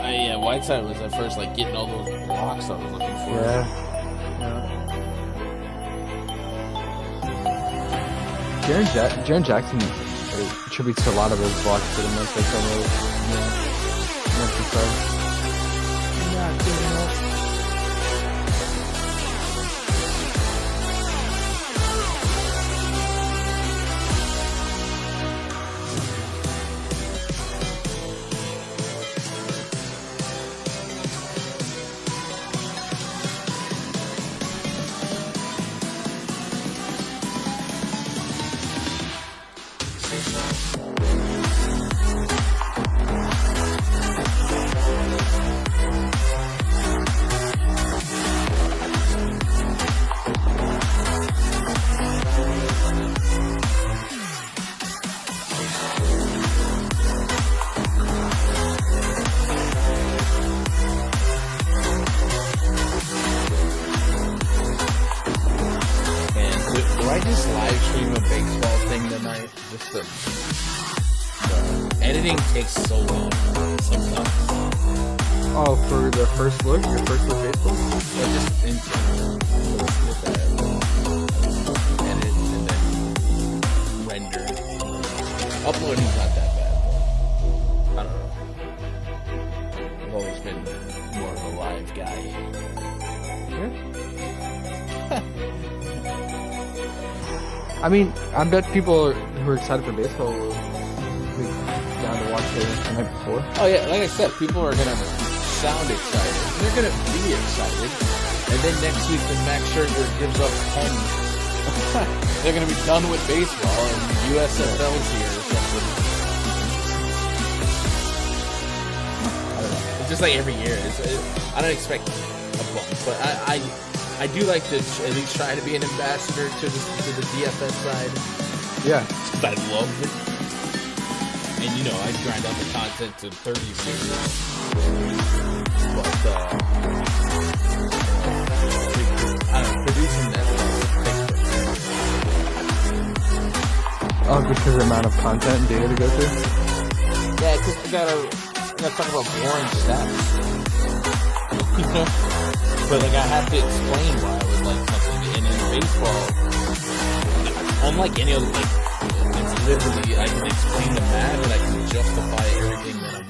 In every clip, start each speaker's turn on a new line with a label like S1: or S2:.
S1: Yeah, Whiteside was at first like getting all those blocks I was looking for.
S2: Yeah. Jaren Jackson attributes a lot of those blocks to the Memphis. Memphis side.
S1: Not good enough. Editing takes so long sometimes.
S2: Oh, for the first look? Your first look baseball?
S1: Yeah, just in general. Edit and then render. Uploading's not that bad, but I don't know. I've always been more of a live guy.
S2: I mean, I bet people who are excited for baseball will be down to watch it the night before.
S1: Oh yeah, like I said, people are gonna sound excited. They're gonna be excited, and then next week when Max Scherzer gives up 10, they're gonna be done with baseball and the USFL's here or something. I don't know. It's just like every year. I don't expect a bump, but I do like to at least try to be an ambassador to the DFS side.
S2: Yeah.
S1: I love it. And, you know, I grind out the content to 30 views. But, I don't know, producing that takes.
S2: Oh, because of the amount of content and data to go through?
S1: Yeah, because I gotta talk about boring stats. You know? But, like, I have to explain why I would like something. And in baseball, unlike any other, like, it's literally, I can explain the math and I can justify everything that I'm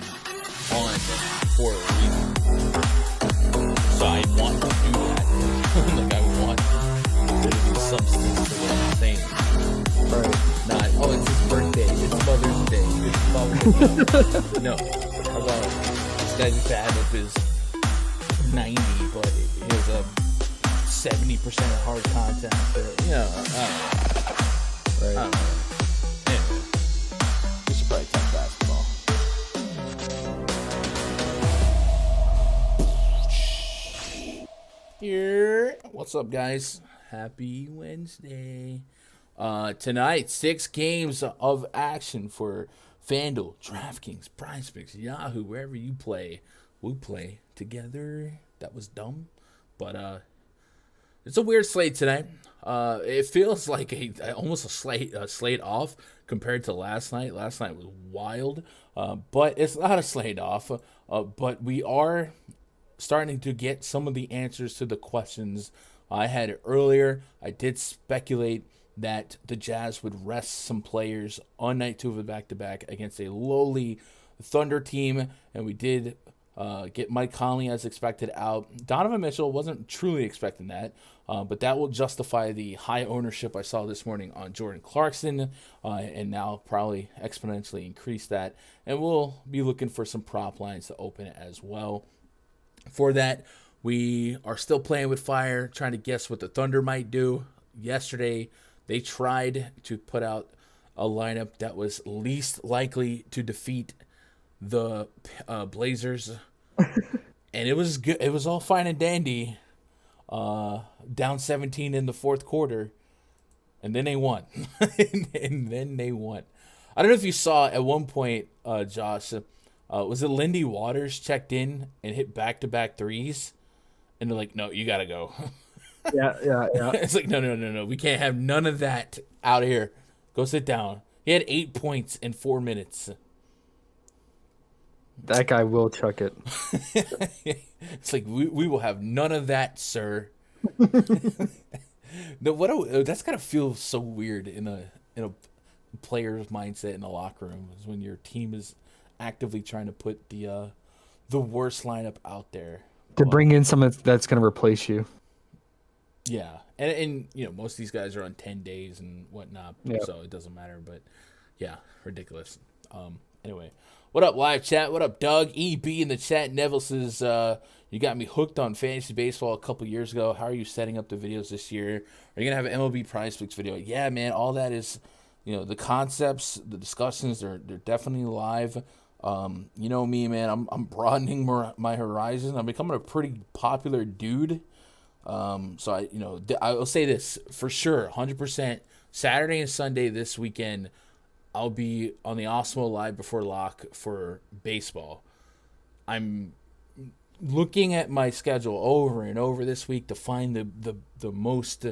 S1: on for a reason. So I want to do that. Like, I want there to be substance to what I'm saying.
S2: Right.
S1: Not, oh, it's his birthday, it's Mother's Day, it's Father's Day. No. How about this guy just add up his 90, but he has a 70% hard content. Or, you know, I don't know.
S2: Right.
S1: I don't know. Anyway, we should probably talk basketball. Here. What's up, guys? Happy Wednesday. Tonight, 6 games of action for Fanduel, DraftKings, PrizePicks, Yahoo, wherever you play. We play together. That was dumb. But it's a weird slate tonight. It feels like almost a slate off compared to last night. Last night was wild, but it's not a slate off. But we are starting to get some of the answers to the questions I had earlier. I did speculate that the Jazz would rest some players on night 2 of a back-to-back against a lowly Thunder team, and we did get Mike Conley as expected out. Donovan Mitchell wasn't truly expecting that, but that will justify the high ownership I saw this morning on Jordan Clarkson, and now probably exponentially increase that. And we'll be looking for some prop lines to open as well. For that, we are still playing with fire, trying to guess what the Thunder might do. Yesterday, they tried to put out a lineup that was least likely to defeat the Blazers, and it was good. It was all fine and dandy. Down 17 in the fourth quarter, and then they won. and then they won. I don't know if you saw at one point, Josh, was it Lindy Waters checked in and hit back-to-back threes, and they're like, "No, you gotta go."
S2: Yeah.
S1: It's like, no. We can't have none of that out here. Go sit down. He had 8 points in 4 minutes.
S2: That guy will chuck it.
S1: It's like we will have none of that, sir. No, that's gotta feel so weird in a player's mindset in the locker room is when your team is actively trying to put the worst lineup out there.
S2: To
S1: But
S2: bring in someone that's going to replace you.
S1: yeah, and most of these guys are on 10 days and whatnot,
S2: Yeah.
S1: so it doesn't matter. But yeah, ridiculous. Anyway, what up, live chat? What up, Doug? EB in the chat. Neville says, you got me hooked on fantasy baseball a couple years ago. How are you setting up the videos this year? Are you gonna have an MLB PrizePicks video? Yeah, man. All that is, the concepts, the discussions. They're definitely live. You know me, man. I'm broadening my horizon. I'm becoming a pretty popular dude. So I will say this for sure, 100%. Saturday and Sunday this weekend, I'll be on the Osmo Live before lock for baseball. I'm looking at my schedule over and over this week to find the most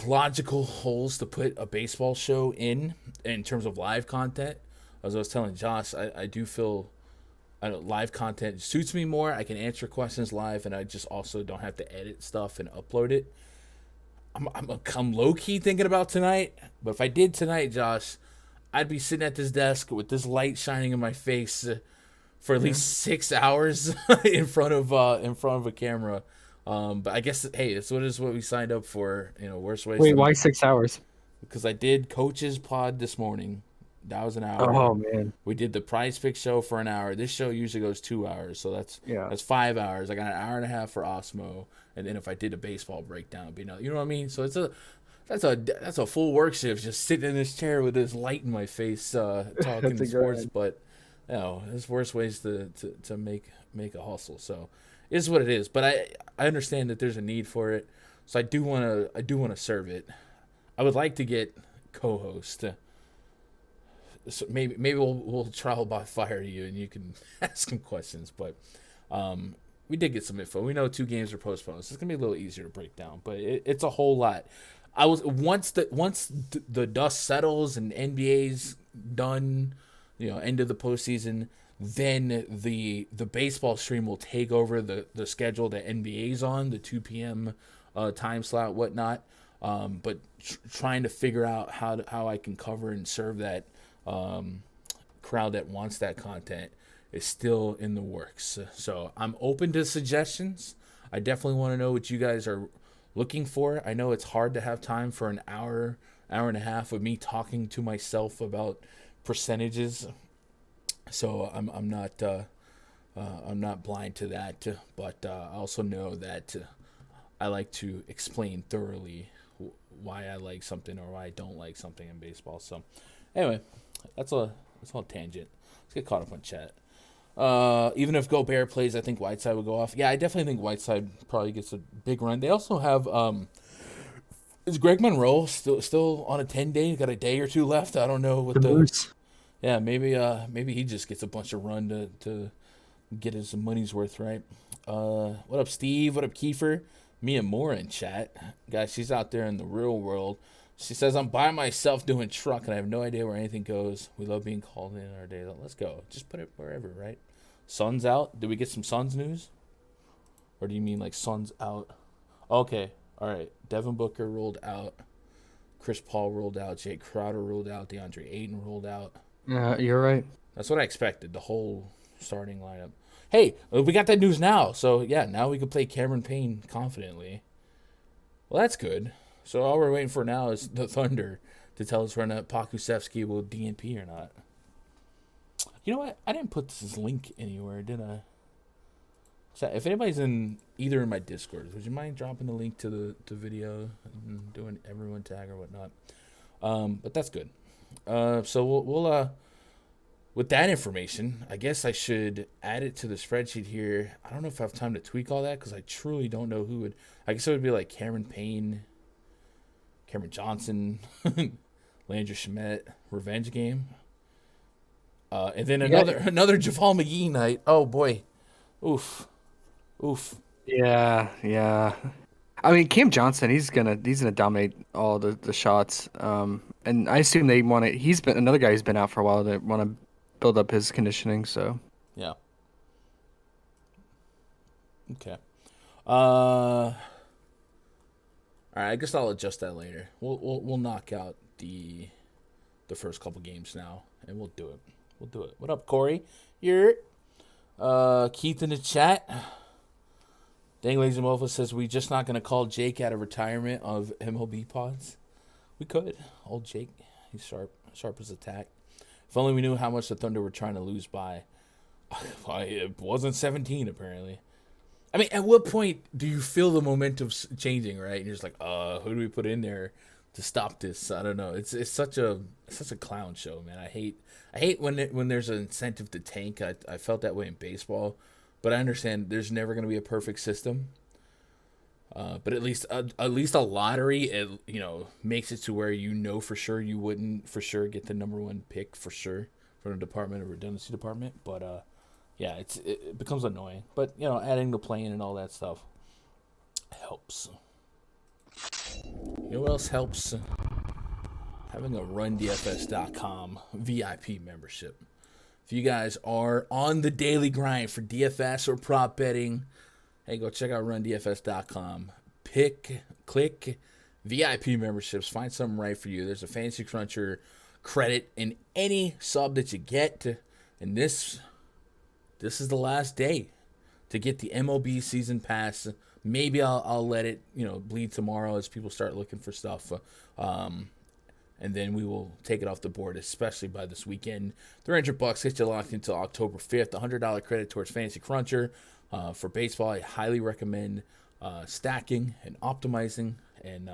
S1: logical holes to put a baseball show in terms of live content. As I was telling Josh, I do feel live content suits me more. I can answer questions live, and I just also don't have to edit stuff and upload it. I'm low key thinking about tonight, but if I did tonight, Josh, I'd be sitting at this desk with this light shining in my face for at least 6 hours in front of a camera. But I guess hey, this is what we signed up for. Worst way.
S2: Wait, why 6 hours?
S1: Because I did Coach's Pod this morning. That was an hour.
S2: Oh man.
S1: We did the Prize Pick show for an hour. This show usually goes 2 hours, so that's 5 hours. I got an hour and a half for Osmo, and then if I did a baseball breakdown, it'd be you know what I mean. So that's a full work shift, just sitting in this chair with this light in my face, talking sports. But there's worse ways to make a hustle. So it is what it is. But I understand that there's a need for it. So I do want to serve it. I would like to get co-host. So maybe we'll trial by fire you and you can ask him questions. But we did get some info. We know 2 games are postponed, so it's gonna be a little easier to break down. But it's a whole lot. Once the dust settles and NBA's done, end of the postseason, then the baseball stream will take over the schedule that NBA's on, the 2 p.m. Time slot, whatnot. But trying to figure out how I can cover and serve that crowd that wants that content is still in the works. So I'm open to suggestions. I definitely want to know what you guys are looking for. I know it's hard to have time for an hour and a half of me talking to myself about percentages. So I'm not blind to that, but I also know that I like to explain thoroughly why I like something or why I don't like something in baseball. So anyway, that's all tangent. Let's get caught up on chat. Even if Gobert plays, I think Whiteside will go off. Yeah, I definitely think Whiteside probably gets a big run. They also have is Greg Monroe still on a 10-day? Got a day or two left. I don't know what the
S2: Moose.
S1: Yeah, maybe he just gets a bunch of run to get his money's worth, right? What up, Steve? What up, Kiefer? Mia Moore in chat. Guys, she's out there in the real world. She says, I'm by myself doing truck, and I have no idea where anything goes. We love being called in our day. Let's go. Just put it wherever, right? Sun's out. Did we get some Suns news? Or do you mean like Suns out? Okay. All right. Devin Booker rolled out. Chris Paul rolled out. Jake Crowder rolled out. DeAndre Ayton rolled out.
S2: Yeah, you're right.
S1: That's what I expected, the whole starting lineup. Hey, we got that news now. So, yeah, now we can play Cameron Payne confidently. Well, that's good. So all we're waiting for now is the Thunder to tell us whether or not Pokusevski will DNP or not. You know what? I didn't put this link anywhere, did I? So if anybody's in either of my Discords, would you mind dropping the link to the video and doing everyone tag or whatnot? But that's good. So we'll with that information, I guess I should add it to the spreadsheet here. I don't know if I have time to tweak all that because I truly don't know who would. I guess it would be like Cameron Payne, Cameron Johnson, Landry Shamet, revenge game. And then another Javal McGee night. Oh boy. Oof.
S2: Yeah. I mean, Cam Johnson, he's gonna dominate all the shots. And I assume they want to. He's been another guy who's been out for a while. They want to build up his conditioning. So
S1: Yeah. Okay. All right. I guess I'll adjust that later. We'll knock out the first couple games now, and we'll do it. We'll do it. What up, Corey? You're Keith in the chat. Dang Lazy Mofo says we just not gonna call Jake out of retirement of MLB pods. We could. Old Jake, he's sharp as a tack. If only we knew how much the Thunder were trying to lose by. It wasn't 17 apparently. I mean, at what point do you feel the momentum changing, right? And you're just like, who do we put in there to stop this? I don't know. It's such a clown show, man. I hate when there's an incentive to tank. I felt that way in baseball, but I understand there's never going to be a perfect system. But at least a lottery, makes it to where for sure you wouldn't for sure get the number one pick for sure from the Department of Redundancy Department. But yeah, it becomes annoying. But adding the play-in and all that stuff helps. You know what else helps? Having a RunDFS.com VIP membership. If you guys are on the daily grind for DFS or prop betting, hey, go check out RunDFS.com. Click VIP memberships. Find something right for you. There's a Fantasy Cruncher credit in any sub that you get. And this is the last day to get the MLB season pass. Maybe I'll let it bleed tomorrow as people start looking for stuff. And then we will take it off the board, especially by this weekend. $300 gets you locked until October 5th. $100 credit towards Fantasy Cruncher. For baseball, I highly recommend stacking and optimizing. And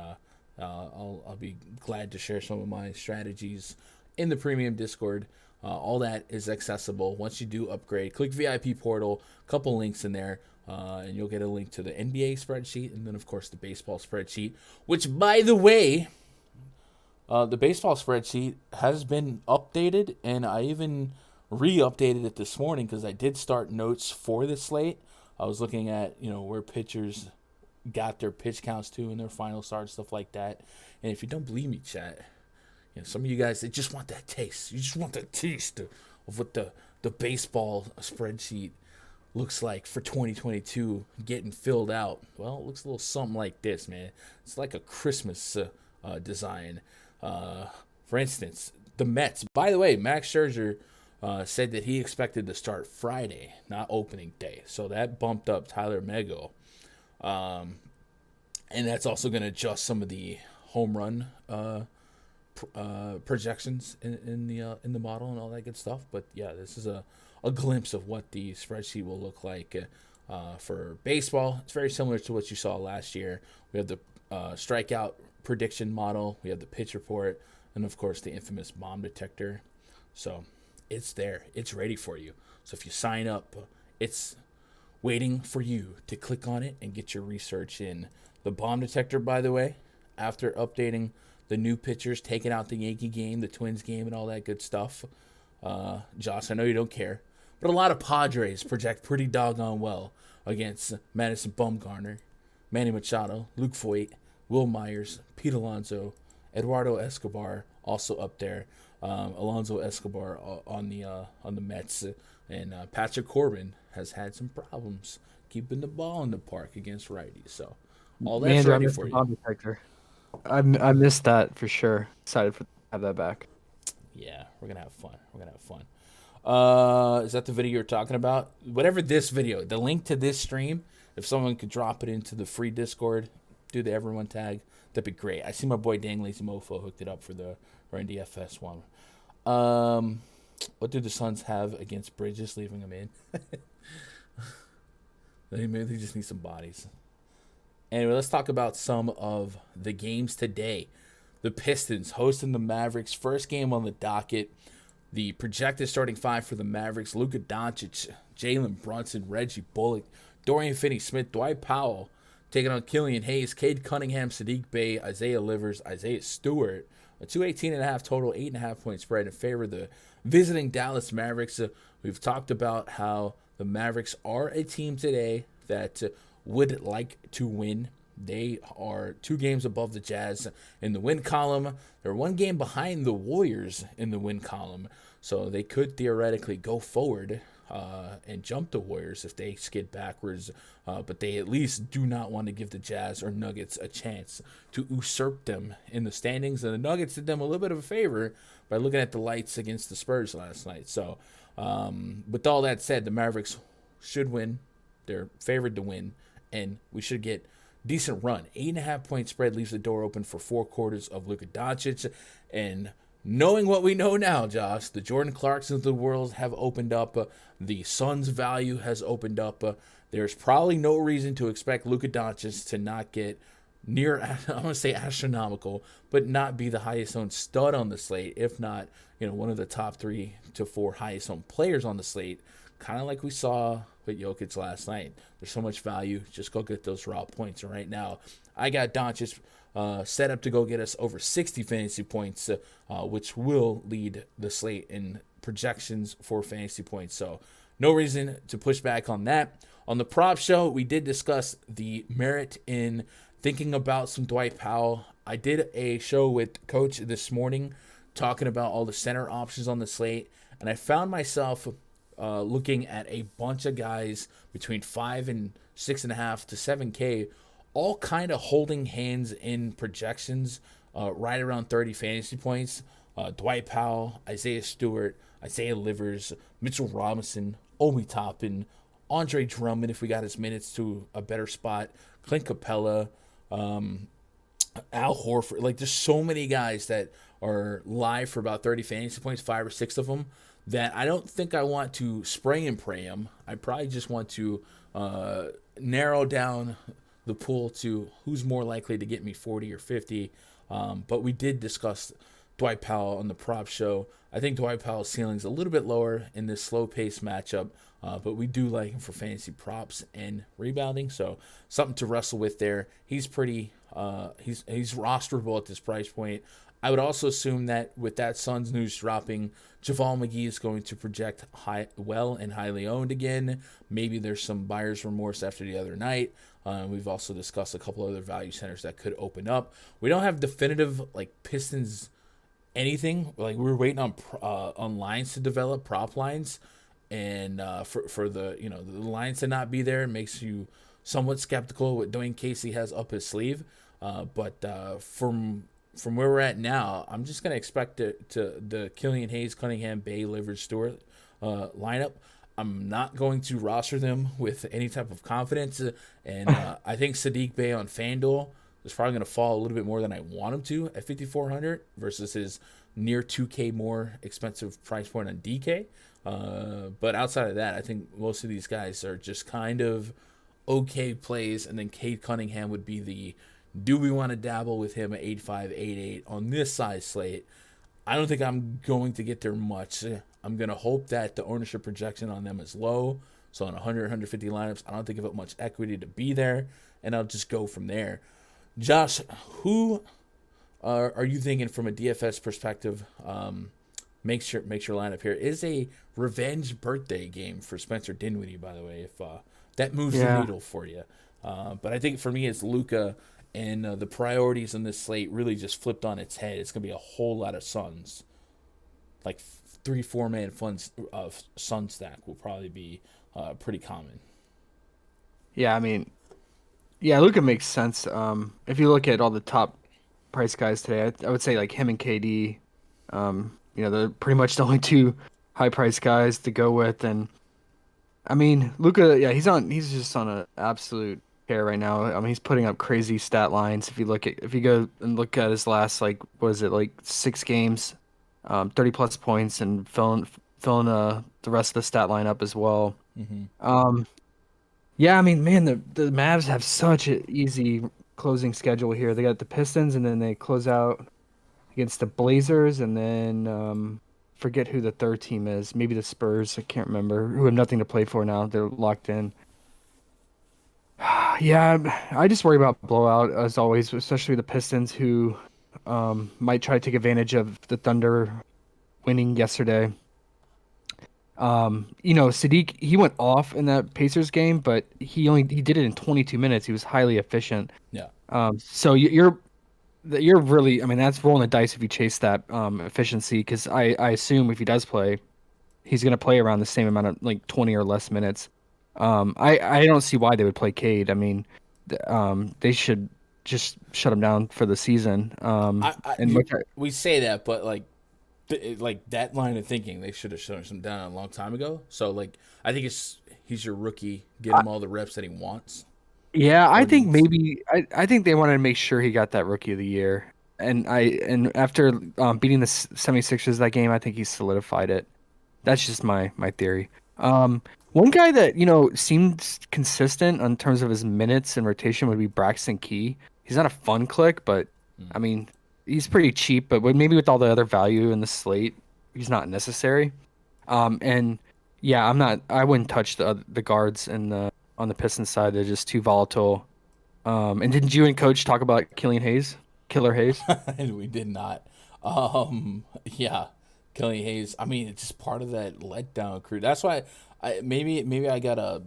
S1: I'll be glad to share some of my strategies in the premium Discord. All that is accessible once you do upgrade. Click VIP portal, couple links in there, and you'll get a link to the NBA spreadsheet and then, of course, the baseball spreadsheet, which, by the way, the baseball spreadsheet has been updated, and I even re-updated it this morning because I did start notes for the slate. I was looking at, where pitchers got their pitch counts to and their final start, stuff like that. And if you don't believe me, chat, some of you guys, they just want that taste. You just want that taste of what the baseball spreadsheet looks like for 2022 getting filled out. Well, it looks a little something like this, man. It's like a Christmas design. For instance, the Mets. By the way, Max Scherzer said that he expected to start Friday, not opening day. So that bumped up Tyler Mego. And that's also going to adjust some of the home run projections in the model and all that good stuff. But yeah, this is a glimpse of what the spreadsheet will look like for baseball. It's very similar to what you saw last year. We have the strikeout prediction model, we have the pitch report, and of course the infamous bomb detector. So it's there, it's ready for you. So if you sign up, it's waiting for you to click on it and get your research in. The bomb detector, by the way, after updating the new pitchers, taking out the Yankee game, the Twins game, and all that good stuff, Josh, I know you don't care, but a lot of Padres project pretty doggone well against Madison Bumgarner, Manny Machado, Luke Voit, Will Myers, Pete Alonso, Eduardo Escobar also up there. Alonso Escobar on the Mets, and Patrick Corbin has had some problems keeping the ball in the park against righties. So all that's ready for you.
S2: Detector. I missed that for sure. Excited to have that back.
S1: Yeah, we're gonna have fun. Is that the video you're talking about? Whatever this video, the link to this stream, if someone could drop it into the free Discord, do the everyone tag, that'd be great. I see my boy Dang Lazy Mofo hooked it up for the RunDFS one. What do the Suns have against Bridges, leaving him in? Maybe they just need some bodies. Anyway, let's talk about some of the games today. The Pistons hosting the Mavericks. First game on the docket. The projected starting five for the Mavericks: Luka Doncic, Jalen Brunson, Reggie Bullock, Dorian Finney-Smith, Dwight Powell, taking on Killian Hayes, Cade Cunningham, Sadiq Bey, Isaiah Livers, Isaiah Stewart. A 218.5 total, 8.5 point spread in favor of the visiting Dallas Mavericks. We've talked about how the Mavericks are a team today that would like to win. They are 2 games above the Jazz in the win column. They're 1 game behind the Warriors in the win column. So they could theoretically go forward and jump the Warriors if they skid backwards. But they at least do not want to give the Jazz or Nuggets a chance to usurp them in the standings. And the Nuggets did them a little bit of a favor by looking at the lights against the Spurs last night. So with all that said, the Mavericks should win. They're favored to win, and we should get decent run. 8.5-point spread leaves the door open for 4 quarters of Luka Doncic. And knowing what we know now, Josh, the Jordan Clarksons of the world have opened up. The Suns' value has opened up. There's probably no reason to expect Luka Doncic to not get near, I want to say astronomical, but not be the highest owned stud on the slate, if not, one of the top 3 to 4 highest owned players on the slate, kind of like we saw with Jokic last night. There's so much value. Just go get those raw points. And right now, I got Doncic set up to go get us over 60 fantasy points, which will lead the slate in projections for fantasy points. So no reason to push back on that. On the prop show, we did discuss the merit in thinking about some Dwight Powell. I did a show with Coach this morning talking about all the center options on the slate, and I found myself looking at a bunch of guys between 5 and 6.5 to 7K, all kind of holding hands in projections right around 30 fantasy points. Dwight Powell, Isaiah Stewart, Isaiah Livers, Mitchell Robinson, Obi Toppin, Andre Drummond, if we got his minutes to a better spot, Clint Capella, Al Horford. Like, there's so many guys that are live for about 30 fantasy points, 5 or 6 of them, that I don't think I want to spray and pray them. I probably just want to narrow down the pool to who's more likely to get me 40 or 50. But we did discuss Dwight Powell on the prop show. I think Dwight Powell's ceiling is a little bit lower in this slow-paced matchup, but we do like him for fantasy props and rebounding, so something to wrestle with there. He's pretty he's rosterable at this price point. I would also assume that with that Suns news dropping, JaVale McGee is going to project well and highly owned again. Maybe there's some buyer's remorse after the other night. We've also discussed a couple other value centers that could open up. We don't have definitive Pistons anything. We're waiting on lines to develop, prop lines, and for the the lines to not be there makes you somewhat skeptical what Dwayne Casey has up his sleeve. But from where we're at now, I'm just going to expect the Killian Hayes, Cunningham, Bay, Livers, Stewart lineup. I'm not going to roster them with any type of confidence. And I think Sadiq Bey on Fanduel is probably going to fall a little bit more than I want him to at 5,400 versus his near 2K more expensive price point on DK. But outside of that, I think most of these guys are just kind of okay plays. And then Cade Cunningham would be the, do we want to dabble with him at 8.5, 8.8 on this size slate? I don't think I'm going to get there much. I'm going to hope that the ownership projection on them is low. So on 100, 150 lineups, I don't think of it much equity to be there, and I'll just go from there. Josh, who are you thinking from a DFS perspective makes your lineup here? It is a revenge birthday game for Spencer Dinwiddie, by the way, if that moves the needle for you. But I think for me, it's Luka. And the priorities on this slate really just flipped on its head. It's going to be a whole lot of Suns. 3-4 man Sun stack will probably be pretty common.
S2: Yeah, I mean, Luka makes sense. If you look at all the top price guys today, I would say him and KD. They're pretty much the only 2 high price guys to go with. And I mean, Luka, he's just on an absolute tear right now. I mean, he's putting up crazy stat lines. If you go and look at his last 6 games, 30 plus points, and filling the rest of the stat line up as well. Mm-hmm. I mean, man, the Mavs have such an easy closing schedule here. They got the Pistons, and then they close out against the Blazers, and then forget who the third team is. Maybe the Spurs. I can't remember. Who have nothing to play for now. They're locked in. Yeah, I just worry about blowout as always, especially the Pistons, who might try to take advantage of the Thunder winning yesterday. Sadiq, he went off in that Pacers game, but he did it in 22 minutes. He was highly efficient.
S1: Yeah.
S2: So you're really, I mean, that's rolling the dice if you chase that efficiency, because I assume if he does play, he's going to play around the same amount of like 20 or less minutes. I don't see why they would play Cade. I mean, they should just shut him down for the season. And which
S1: we say that, but like that line of thinking, they should have shut him down a long time ago. So like, I think he's your rookie. Get him all the reps that he wants
S2: yeah, I
S1: or
S2: think
S1: needs.
S2: maybe I think they wanted to make sure he got that rookie of the year. And after beating the 76ers that game, I think he solidified it. That's just my theory. One guy that, seems consistent in terms of his minutes and rotation would be Braxton Key. He's not a fun click, but I mean, he's pretty cheap, but maybe with all the other value in the slate, he's not necessary. And yeah, I wouldn't touch the guards on the Pistons side. They're just too volatile. And didn't you and Coach talk about Killer Hayes?
S1: And we did not. Yeah, Kelly Hayes. I mean, it's just part of that letdown crew. That's why maybe I got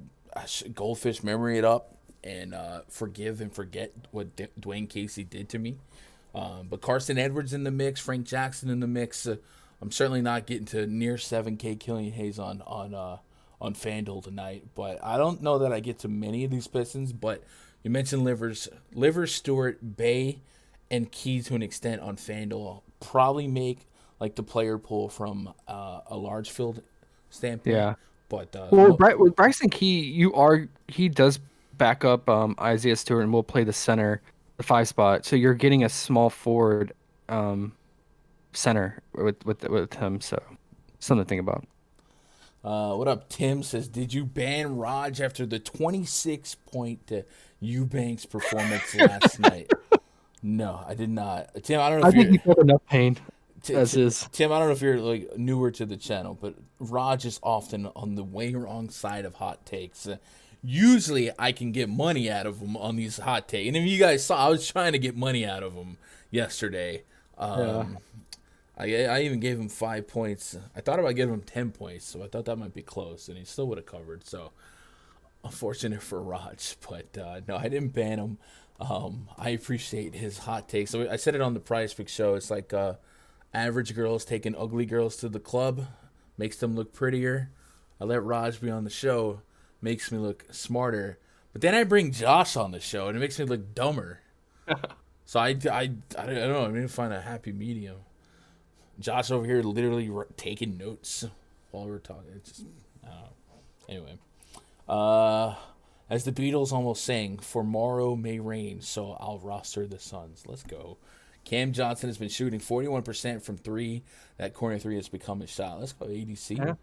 S1: goldfish memory it up and forgive and forget what Dwayne Casey did to me. But Carson Edwards in the mix, Frank Jackson in the mix. I'm certainly not getting to near 7K Killian Hayes on FanDuel tonight. But I don't know that I get to many of these Pistons. But you mentioned Livers, Stewart, Bay, and Key to an extent on FanDuel. Probably make like the player pool from a large field standpoint.
S2: Yeah.
S1: But
S2: Well, with Bryson Key, he does back up Isaiah Stewart and will play the center, the 5 spot. So you're getting a small forward center with him. So something to think about.
S1: what up, Tim says, did you ban Raj after the 26-point Eubanks performance last night? No, I did not. Tim, I don't know
S2: I
S1: if
S2: think
S1: you're
S2: he felt enough pain as is.
S1: Tim. I don't know if you're like newer to the channel, but Raj is often on the way wrong side of hot takes. Usually, I can get money out of him on these hot takes, and if you guys saw, I was trying to get money out of him yesterday.
S2: Yeah.
S1: I even gave him 5 points. I thought about giving him 10 points, so I thought that might be close, and he still would have covered. So unfortunate for Raj, but no, I didn't ban him. I appreciate his hot takes. So I said it on the PrizePicks show. It's like average girls taking ugly girls to the club, makes them look prettier. I let Raj be on the show, makes me look smarter. But then I bring Josh on the show, and it makes me look dumber. So I don't know. I'm going to find a happy medium. Josh over here literally taking notes while we're talking. It's just, I don't know. Anyway. As the Beatles almost sang, for morrow may rain, so I'll roster the Suns. Let's go. Cam Johnson has been shooting 41% from 3. That corner 3 has become a shot. Let's go, ADC.
S2: Yeah.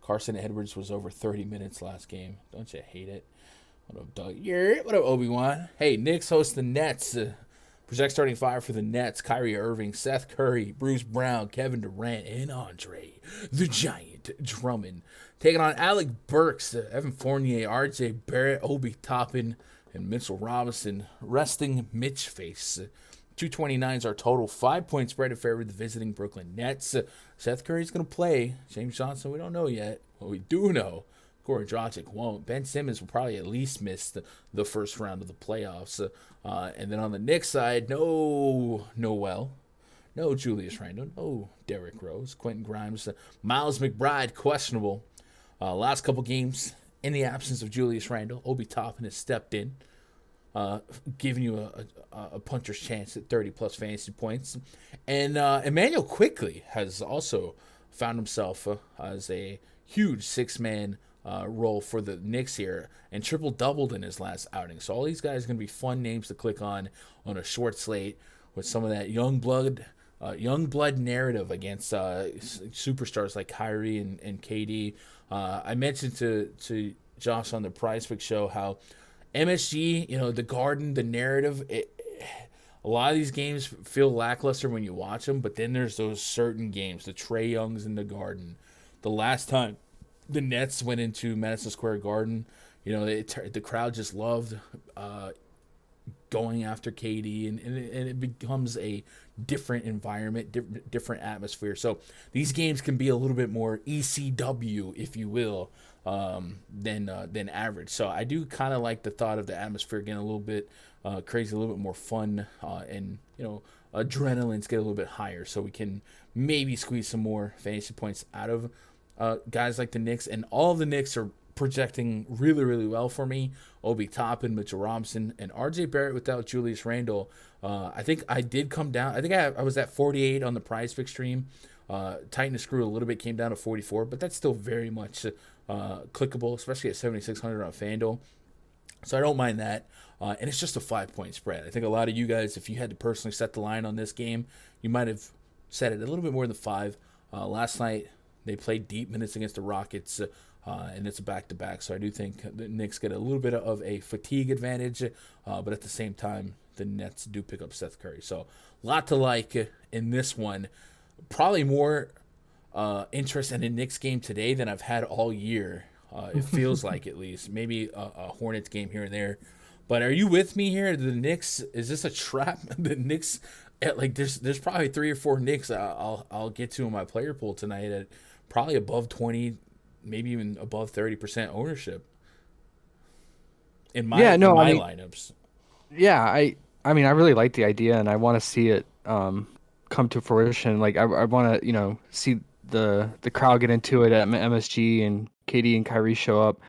S1: Carson Edwards was over 30 minutes last game. Don't you hate it? What up, Doug? Yeah. What up, Obi-Wan? Hey, Knicks host the Nets. Project starting 5 for the Nets: Kyrie Irving, Seth Curry, Bruce Brown, Kevin Durant, and Andre the Giant Drummond. Taking on Alec Burks, Evan Fournier, R.J. Barrett, Obi Toppin, and Mitchell Robinson. Resting Mitch face. 229 is our total. 5-point spread in favor of the visiting Brooklyn Nets. Seth Curry's going to play. James Johnson, we don't know yet. What we do know, Goran Dragic won't. Ben Simmons will probably at least miss the first round of the playoffs. And then on the Knicks side, no Noel. No Julius Randle. No Derrick Rose. Quentin Grimes. Miles McBride, questionable. Last couple games, in the absence of Julius Randle, Obi Toppin has stepped in, giving you a puncher's chance at 30-plus fantasy points. And Emmanuel Quickley has also found himself as a huge 6-man role for the Knicks here, and triple-doubled in his last outing. So all these guys are going to be fun names to click on a short slate with some of that young blood narrative against superstars like Kyrie and KD. I mentioned to Josh on the PrizePicks show how MSG, the Garden, the narrative, a lot of these games feel lackluster when you watch them, but then there's those certain games, the Trae Youngs in the Garden. The last time the Nets went into Madison Square Garden, the crowd just loved going after KD, and it becomes a different environment, different atmosphere. So these games can be a little bit more ECW, if you will, than average. So I do kind of like the thought of the atmosphere getting a little bit crazy, a little bit more fun, and adrenalines get a little bit higher, so we can maybe squeeze some more fantasy points out of guys like the Knicks. And all of the Knicks are projecting really, really well for me. Obi Toppin, Mitchell Robinson, and RJ Barrett without Julius Randle. I think I did come down. I think I was at 48 on the PrizePicks stream. Tighten the screw a little bit, came down to 44, but that's still very much clickable, especially at 7,600 on Fanduel. So I don't mind that. And it's just a 5-point spread. I think a lot of you guys, if you had to personally set the line on this game, you might have set it a little bit more than 5. Last night, they played deep minutes against the Rockets, and it's a back-to-back. So I do think the Knicks get a little bit of a fatigue advantage, but at the same time, the Nets do pick up Seth Curry. So a lot to like in this one. Probably more interest in the Knicks game today than I've had all year. It feels like, at least. Maybe a Hornets game here and there. But are you with me here? The Knicks, is this a trap? The Knicks, there's probably 3 or 4 Knicks I'll get to in my player pool tonight at probably above 20, maybe even above 30% ownership in my lineups.
S2: Yeah, I mean, I really like the idea, and I want to see it come to fruition. Like, I want to, see the crowd get into it at MSG and KD and Kyrie show up.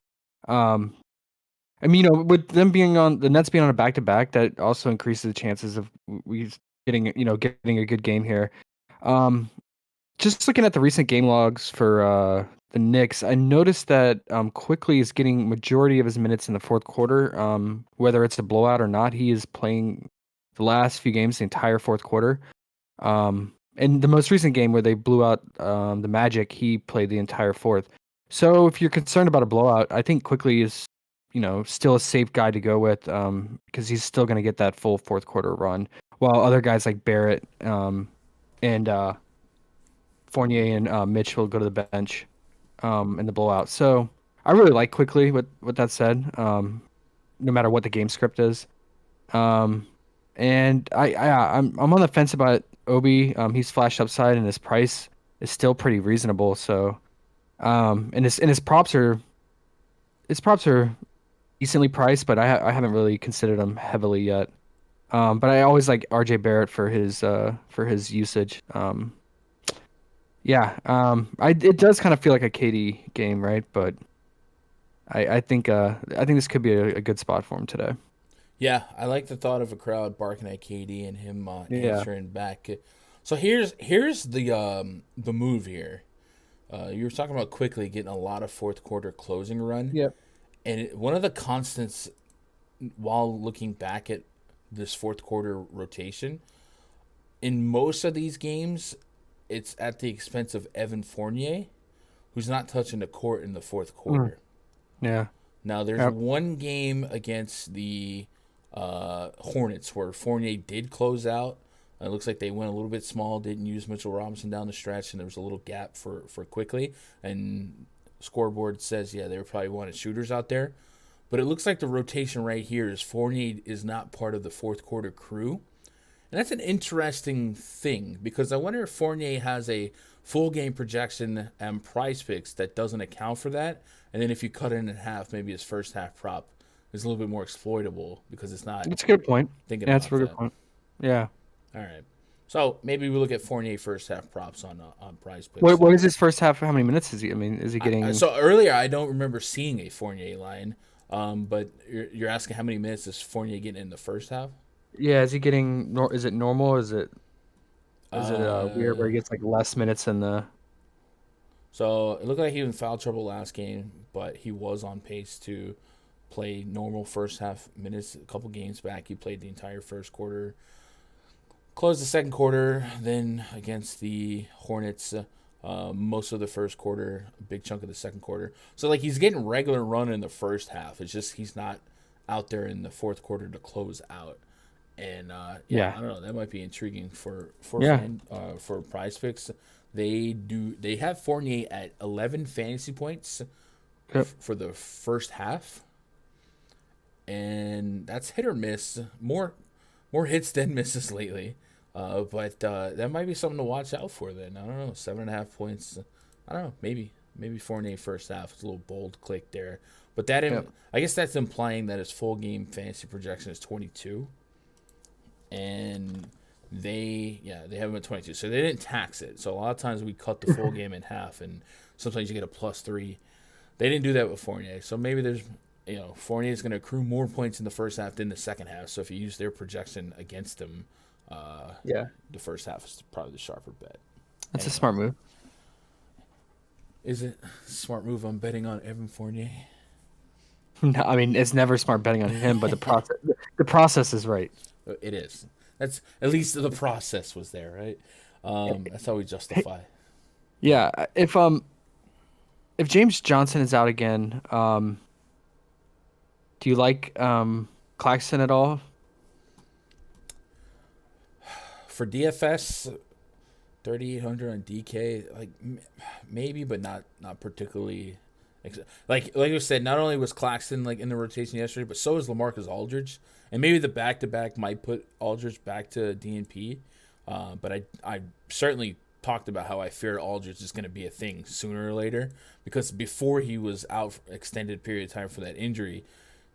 S2: I mean, with them being on the Nets being on a back-to-back, that also increases the chances of we getting a good game here. Just looking at the recent game logs for the Knicks, I noticed that Quickly is getting majority of his minutes in the fourth quarter. Whether it's a blowout or not, he is playing the last few games, the entire fourth quarter. In the most recent game where they blew out the Magic, he played the entire fourth. So if you're concerned about a blowout, I think Quickly is, still a safe guy to go with because he's still going to get that full fourth quarter run, while other guys like Barrett and Fournier and Mitch will go to the bench in the blowout. So I really like Quickly. With that said, no matter what the game script is, and I'm on the fence about Obi. He's flashed upside, and his price is still pretty reasonable. So, and his props are decently priced, but I haven't really considered them heavily yet. But I always like RJ Barrett for his usage. It does kind of feel like a KD game, right? But I think this could be a good spot for him today.
S1: Yeah, I like the thought of a crowd barking at KD and him
S2: Yeah.
S1: answering back. So here's the move here. You were talking about Quickly getting a lot of fourth quarter closing run.
S2: Yep.
S1: And one of the constants while looking back at this fourth quarter rotation, in most of these games, it's at the expense of Evan Fournier, who's not touching the court in the fourth quarter.
S2: Yeah.
S1: Now, there's one game against the Hornets where Fournier did close out. It looks like they went a little bit small, didn't use Mitchell Robinson down the stretch, and there was a little gap for Quickly. And scoreboard says, yeah, they probably wanted shooters out there. But it looks like the rotation right here is Fournier is not part of the fourth quarter crew. And that's an interesting thing because I wonder if Fournier has a full game projection and PrizePicks that doesn't account for that. And then if you cut it in half, maybe his first half prop is a little bit more exploitable because it's not.
S2: That's a good point.
S1: Thinking
S2: That's a
S1: about
S2: good
S1: that.
S2: point. Yeah.
S1: All right. So maybe we look at Fournier first half props on PrizePicks.
S2: What is his first half? How many minutes is he? I mean, is he getting?
S1: So earlier, I don't remember seeing a Fournier line. But you're asking how many minutes is Fournier getting in the first half?
S2: Yeah, is he getting? Is it normal? Is it weird where he gets like less minutes in the?
S1: So it looked like he was in foul trouble last game, but he was on pace to play normal first half minutes. A couple games back, he played the entire first quarter. Closed the second quarter, then against the Hornets, most of the first quarter, a big chunk of the second quarter. So like he's getting regular run in the first half. It's just he's not out there in the fourth quarter to close out. And I don't know. That might be intriguing for PrizePicks. They have Fournier at 11 fantasy points for the first half, and that's hit or miss. More hits than misses lately. But that might be something to watch out for. Then I don't know, 7.5 points. I don't know. Maybe Fournier first half. It's a little bold click there, but I guess that's implying that his full game fantasy projection is 22. And they have him at 22. So they didn't tax it. So a lot of times we cut the full game in half, and sometimes you get a +3. They didn't do that with Fournier. So maybe there's, Fournier is going to accrue more points in the first half than the second half. So if you use their projection against him,
S2: Yeah,
S1: the first half is probably the sharper bet.
S2: that's a
S1: Anyway,
S2: smart move.
S1: is it smart move? I'm betting on Evan Fournier.
S2: No, I mean, it's never smart betting on him, but the process is right.
S1: It is. That's at least the process was there, right? That's how we justify.
S2: Yeah, if James Johnson is out again, do you like Claxton at all?
S1: For DFS, 3,800 on DK, like maybe, but not particularly. Like I said, not only was Claxton like in the rotation yesterday, but so is LaMarcus Aldridge, and maybe the back to back might put Aldridge back to DNP. But I certainly talked about how I feared Aldridge is going to be a thing sooner or later, because before he was out for extended period of time for that injury,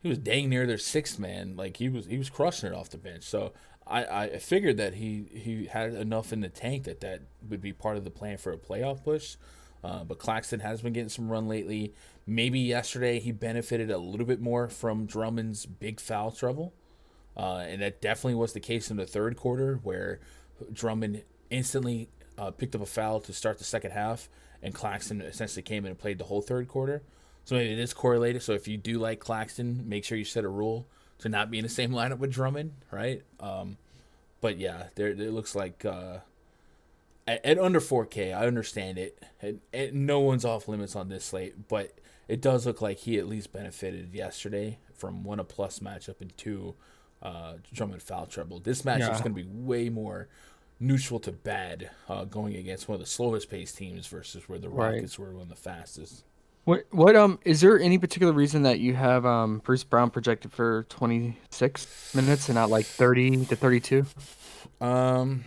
S1: he was dang near their sixth man. Like he was crushing it off the bench. So I figured that he had enough in the tank that would be part of the plan for a playoff push. But Claxton has been getting some run lately. Maybe yesterday he benefited a little bit more from Drummond's big foul trouble. And that definitely was the case in the third quarter, where Drummond instantly picked up a foul to start the second half, and Claxton essentially came in and played the whole third quarter. So maybe it is correlated. So if you do like Claxton, make sure you set a rule to not be in the same lineup with Drummond, right? But yeah, it looks like at under 4K, I understand it. And no one's off limits on this slate, but it does look like he at least benefited yesterday from one, a plus matchup, and two, Drummond foul trouble. This matchup's going to be way more neutral to bad, going against one of the slowest paced teams versus where the Rockets were one of the fastest.
S2: What is there any particular reason that you have Bruce Brown projected for 26 minutes and not like 30 to 32?
S1: I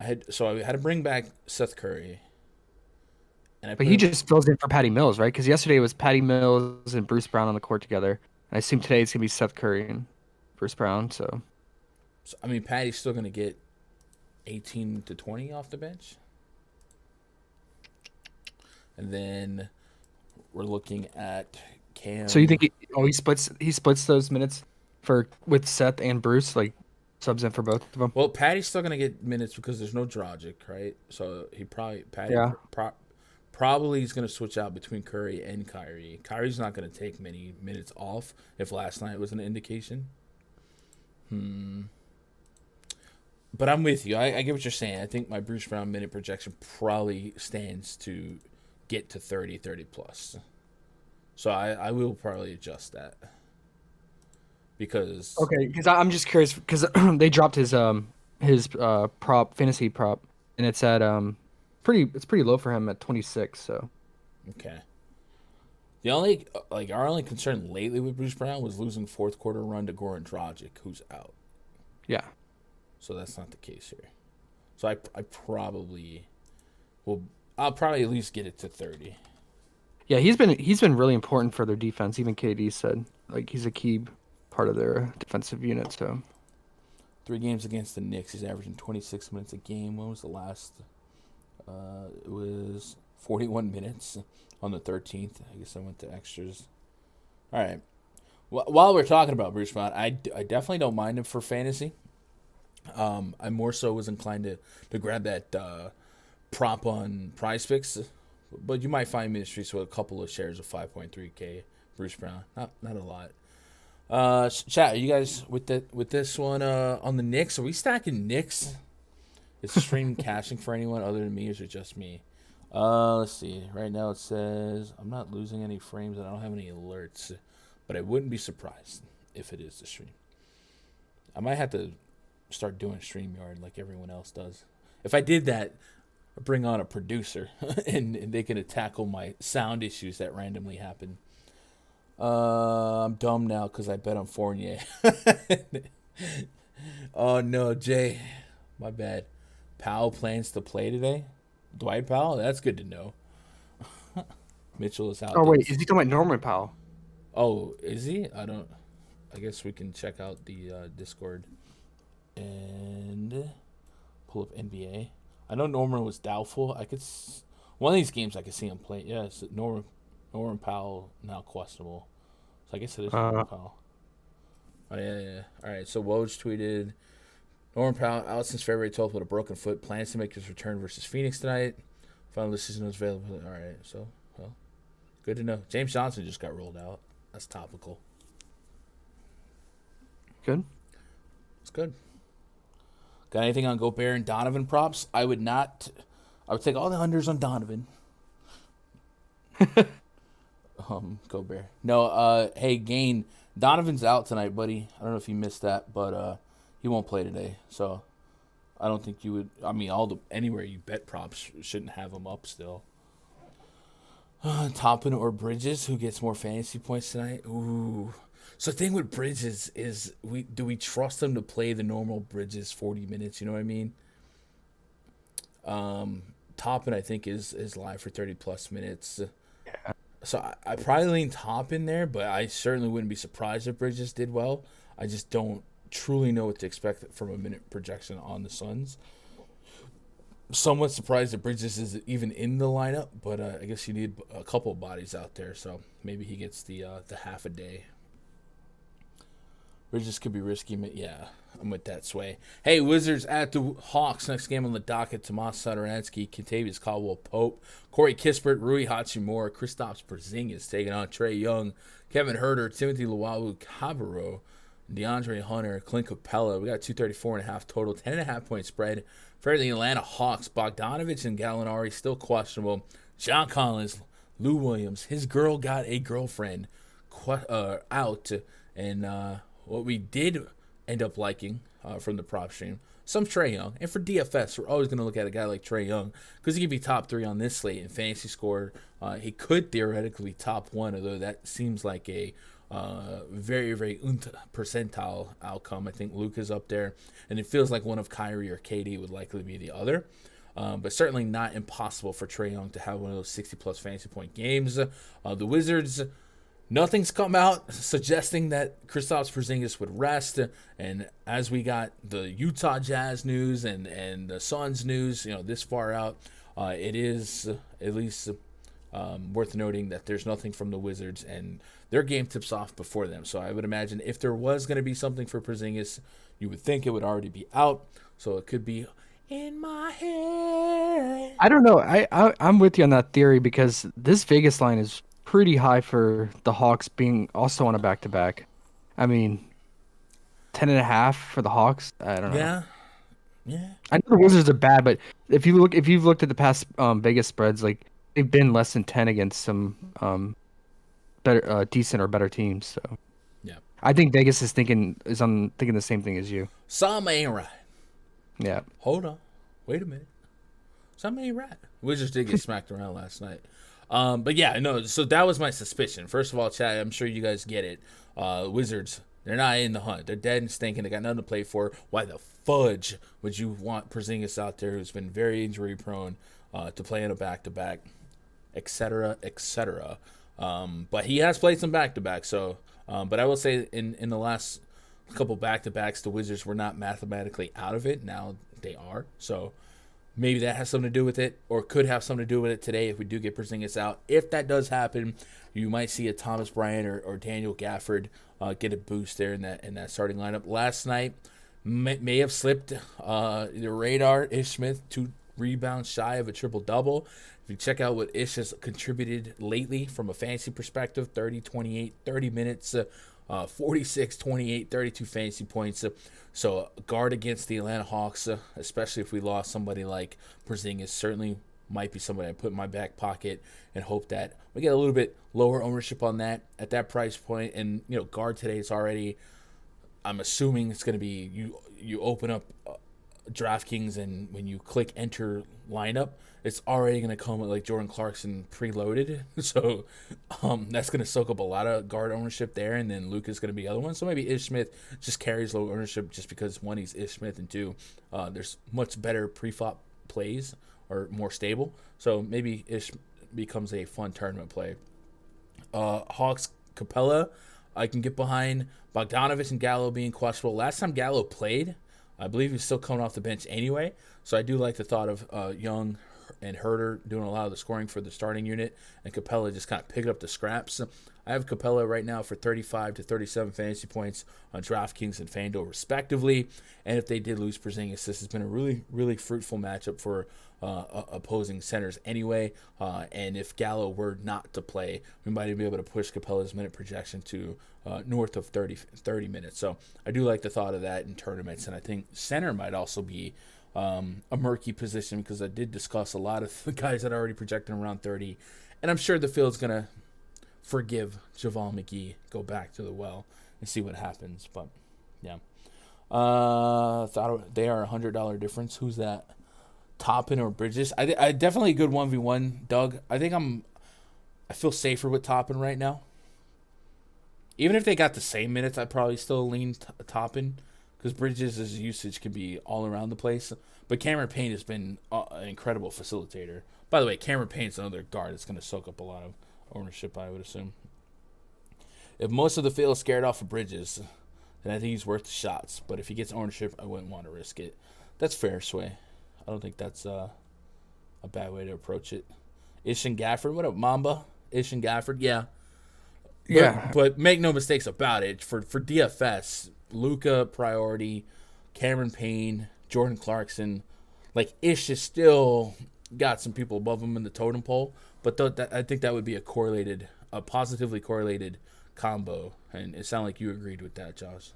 S1: had to bring back Seth Curry, and I
S2: But
S1: put
S2: he
S1: him,
S2: just fills in for Patty Mills, right? Because yesterday it was Patty Mills and Bruce Brown on the court together. And I assume today it's gonna be Seth Curry and Bruce Brown. So
S1: I mean, Patty's still going to get 18 to 20 off the bench. And then we're looking at Cam.
S2: you think he splits those minutes with Seth and Bruce, like subs in for both of them?
S1: Well, Patty's still going to get minutes because there's no Dragic, right? So Patty
S2: Yeah.
S1: probably is going to switch out between Curry and Kyrie. Kyrie's not going to take many minutes off, if last night was an indication. But I'm with you. I get what you're saying. I think my Bruce Brown minute projection probably stands to get to 30 plus. So I will probably adjust that. Because
S2: Okay, because I'm just curious because they dropped his fantasy prop, and it's at it's pretty low for him at 26. So
S1: okay. Our only concern lately with Bruce Brown was losing fourth quarter run to Goran Dragic, who's out.
S2: yeah,
S1: So that's not the case here. So I probably I'll probably at least get it to 30.
S2: yeah, he's been really important for their defense. Even KD said like he's a key part of their defensive unit. So
S1: 3 games against the Knicks, he's averaging 26 minutes a game. When was the last? It was 41 minutes on the 13th. I guess I went to extras. All right. While we're talking about Bruce Brown, I definitely don't mind him for fantasy. I more so was inclined to grab that prop on PrizePicks, but you might find me in the streets with a couple of shares of 5.3K Bruce Brown. Not a lot. Chat, are you guys with this one on the Knicks? Are we stacking Knicks? Is the stream cashing for anyone other than me, or is it just me? Let's see. Right now it says I'm not losing any frames and I don't have any alerts, but I wouldn't be surprised if it is the stream. I might have to start doing StreamYard like everyone else does. If I did that, I'd bring on a producer and they can tackle my sound issues that randomly happen. I'm dumb now because I bet on Fournier. Oh no, Jay, my bad. Powell plans to play today. Dwight Powell, that's good to know. Mitchell is out.
S2: oh wait, is he talking about Norman Powell?
S1: Oh, is he? I guess we can check out the Discord. And pull up NBA. I know Norman was doubtful. One of these games I could see him play. Yeah, it's Norman Powell now questionable. So I guess it is Norman Powell. Oh yeah. All right. So Woj tweeted Norman Powell out since February 12th with a broken foot. Plans to make his return versus Phoenix tonight. Final decision was available. All right. So well, good to know. James Johnson just got rolled out. That's topical.
S2: Good.
S1: It's good. Got anything on Gobert and Donovan props? I would not. I would take all the unders on Donovan. Gobert. No. Hey, Gain. Donovan's out tonight, buddy. I don't know if you missed that, but he won't play today. So I don't think you would. I mean, anywhere you bet props shouldn't have him up still. Toppin or Bridges, who gets more fantasy points tonight? Ooh. So the thing with Bridges is, do we trust him to play the normal Bridges 40 minutes? You know what I mean? Toppin, I think, is live for 30 plus minutes. Yeah. So I probably lean Toppin there, but I certainly wouldn't be surprised if Bridges did well. I just don't truly know what to expect from a minute projection on the Suns. Somewhat surprised that Bridges is even in the lineup, but I guess you need a couple of bodies out there, so maybe he gets the half a day. Bridges could be risky, but yeah, I'm with that sway. Hey, Wizards at the Hawks. Next game on the docket, Tomas Satoransky, Kentavious Caldwell-Pope, Corey Kispert, Rui Hachimura, Kristaps Porzingis taking on Trae Young, Kevin Huerter, Timothy Luwawu-Cabarrot, DeAndre Hunter, Clint Capella. We got 234.5 total, 10.5 point spread for the Atlanta Hawks. Bogdanovich and Gallinari still questionable. John Collins, Lou Williams, his girl got a girlfriend out, and what we did end up liking from the prop stream, some Trae Young. And for DFS, we're always going to look at a guy like Trae Young because he could be top 3 on this slate in fantasy score. He could theoretically be top 1, although that seems like a very, very percentile outcome. I think Luke is up there, and it feels like one of Kyrie or KD would likely be the other. But certainly not impossible for Trae Young to have one of those 60-plus fantasy point games. The Wizards, nothing's come out suggesting that Kristaps Porzingis would rest. And as we got the Utah Jazz news and the Suns news, this far out, it is at least worth noting that there's nothing from the Wizards, and their game tips off before them. So I would imagine if there was going to be something for Porzingis, you would think it would already be out. So it could be in my head.
S2: I don't know. I'm with you on that theory because this Vegas line is pretty high for the Hawks being also on a back-to-back. I mean, 10.5 for the Hawks. I don't know.
S1: Yeah.
S2: I know the Wizards are bad, but if you've looked at the past Vegas spreads, like they've been less than 10 against some better, decent or better teams. So
S1: Yeah.
S2: I think Vegas is thinking the same thing as you.
S1: Some ain't right.
S2: Yeah.
S1: Hold on. Wait a minute. Some ain't right. Wizards did get smacked around last night. But yeah, no, so that was my suspicion. First of all, Chad, I'm sure you guys get it. Wizards, they're not in the hunt. They're dead and stinking. They got nothing to play for. Why the fudge would you want Porzingis out there, who's been very injury prone, to play in a back-to-back, et cetera, et cetera. But he has played some back-to-back. So, but I will say in the last couple back-to-backs, the Wizards were not mathematically out of it. Now they are. So maybe that has something to do with it, or could have something to do with it today if we do get Porzingis out. If that does happen, you might see a Thomas Bryant or Daniel Gafford get a boost there in that starting lineup. Last night may have slipped the radar. Ish Smith, 2 rebounds shy of a triple-double. If you check out what Ish has contributed lately from a fantasy perspective, 30, 28, 30 minutes, 46, 28, 32 fantasy points. So guard against the Atlanta Hawks, especially if we lost somebody like Porzingis, certainly might be somebody I put in my back pocket and hope that we get a little bit lower ownership on that at that price point. And, guard today is already, I'm assuming it's going to be, you open up DraftKings, and when you click enter lineup, it's already going to come with like Jordan Clarkson preloaded. So that's going to soak up a lot of guard ownership there, and then Luke is going to be the other one. So maybe Ish Smith just carries low ownership just because, 1, he's Ish Smith, and 2, there's much better pre-flop plays or more stable. So maybe Ish becomes a fun tournament play. Hawks, Capella, I can get behind. Bogdanovich and Gallo being questionable. Last time Gallo played, I believe he's still coming off the bench anyway. So I do like the thought of Young and Herter doing a lot of the scoring for the starting unit, and Capella just kind of picking up the scraps. I have Capella right now for 35 to 37 fantasy points on DraftKings and Fanduel respectively. And if they did lose Porzingis, this has been a really, really fruitful matchup for opposing centers anyway. And if Gallo were not to play, we might be able to push Capella's minute projection to north of 30 minutes. So I do like the thought of that in tournaments. And I think center might also be a murky position because I did discuss a lot of the guys that are already projecting around 30. And I'm sure the field's going to forgive Javon McGee, go back to the well, and see what happens. But, yeah. Thought they are $100 difference. Who's that? Toppin or Bridges? I definitely a good 1v1, Doug. I feel safer with Toppin right now. Even if they got the same minutes, I'd probably still lean Toppin because Bridges' usage can be all around the place. But Cameron Payne has been an incredible facilitator. By the way, Cameron Payne's another guard that's going to soak up a lot of ownership, I would assume. If most of the field is scared off of Bridges, then I think he's worth the shots. But if he gets ownership, I wouldn't want to risk it. That's fair, Sway. I don't think that's a bad way to approach it. Ishan Gafford, what up, Mamba? Ishan Gafford, yeah. But make no mistakes about it. For DFS, Luka priority, Cameron Payne, Jordan Clarkson. Like, Ish is still got some people above him in the totem pole. But I think that would be a positively correlated combo. And it sounded like you agreed with that, Josh.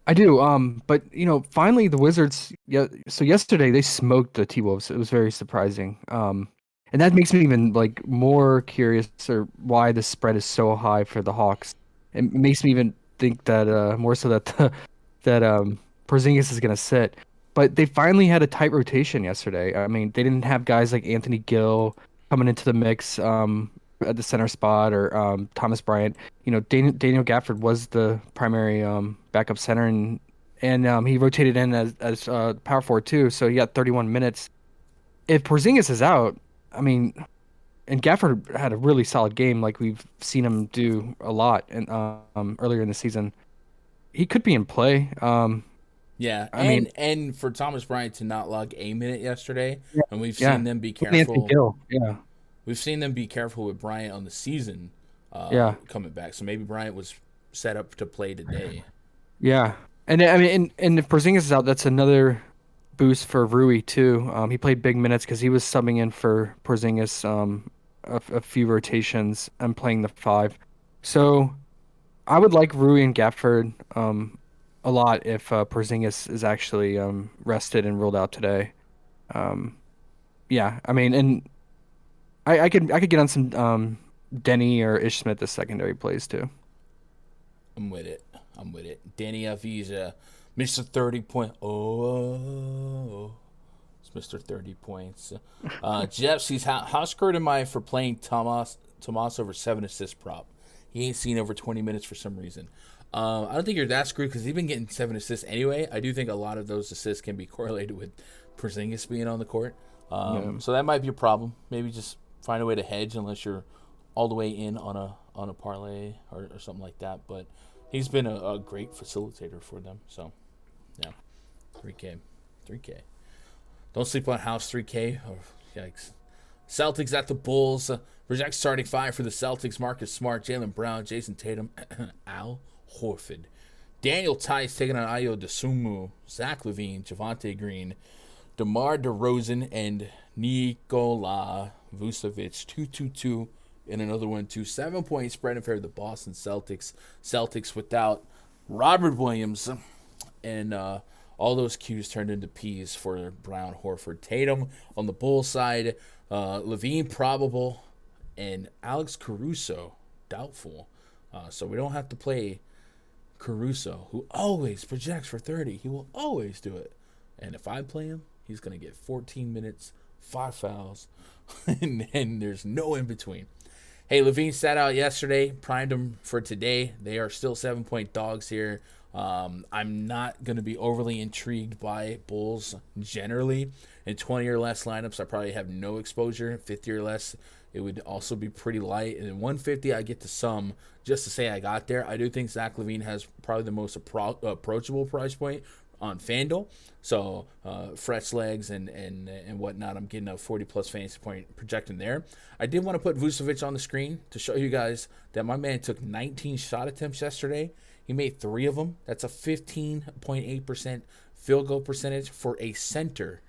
S2: I do. But finally the Wizards. Yeah. So yesterday they smoked the T-Wolves. It was very surprising. And that makes me even like more curious or why the spread is so high for the Hawks. It makes me even think that more so that Porzingis is gonna sit. But they finally had a tight rotation yesterday. I mean, they didn't have guys like Anthony Gill coming into the mix at the center spot or Thomas Bryant. Daniel Gafford was the primary backup center, and he rotated in as power forward too. So he got 31 minutes. If Porzingis is out, I mean, and Gafford had a really solid game, like we've seen him do a lot and earlier in the season. He could be in play.
S1: Yeah,
S2: I mean,
S1: and for Thomas Bryant to not log a minute yesterday,
S2: yeah,
S1: and we've seen them be careful.
S2: Anthony Gill, yeah.
S1: We've seen them be careful with Bryant on the season coming back. So maybe Bryant was set up to play today.
S2: Yeah. And I mean, and if Porzingis is out, that's another boost for Rui too. He played big minutes because he was subbing in for Porzingis a few rotations and playing the 5. So I would like Rui and Gafford a lot if Porzingis is actually rested and ruled out today. Yeah, I mean, and I could get on some Denny or Ish Smith as secondary plays too.
S1: I'm with it. Danny Avija, Mr. 30 point. Oh, it's Mr. 30 points. Jeff sees how screwed am I for playing Tomas over 7 assist prop? He ain't seen over 20 minutes for some reason. I don't think you're that screwed because he's been getting 7 assists anyway. I do think a lot of those assists can be correlated with Porzingis being on the court. So that might be a problem. Maybe just find a way to hedge unless you're all the way in on a parlay or something like that. But he's been a great facilitator for them. So, yeah, 3K. Don't sleep on House 3K. Oh, yikes. Celtics at the Bulls. Project starting 5 for the Celtics. Marcus Smart, Jaylen Brown, Jason Tatum, Al Horford. Daniel Tice taking on Ayo Dosunmu, Zach LaVine, Javonte Green, DeMar DeRozan, and Nikola Vucevic. 2-2-2 in another one, 7-point spread in favor of the Boston Celtics. Celtics without Robert Williams, and all those Q's turned into P's for Brown, Horford, Tatum. On the Bulls side, LaVine probable, and Alex Caruso doubtful. So we don't have to play Caruso, who always projects for 30. He will always do it. And if I play him, he's going to get 14 minutes, 5 fouls, and there's no in between. Hey, LaVine sat out yesterday, primed him for today. They are still 7-point dogs here. I'm not going to be overly intrigued by Bulls generally. In 20 or less lineups, I probably have no exposure. 50 or less, it would also be pretty light. And in 150, I get to some just to say I got there. I do think Zach LaVine has probably the most approachable price point on FanDuel. So fresh legs and whatnot. I'm getting a 40-plus fantasy point projection there. I did want to put Vucevic on the screen to show you guys that my man took 19 shot attempts yesterday. He made 3 of them. That's a 15.8% field goal percentage for a center,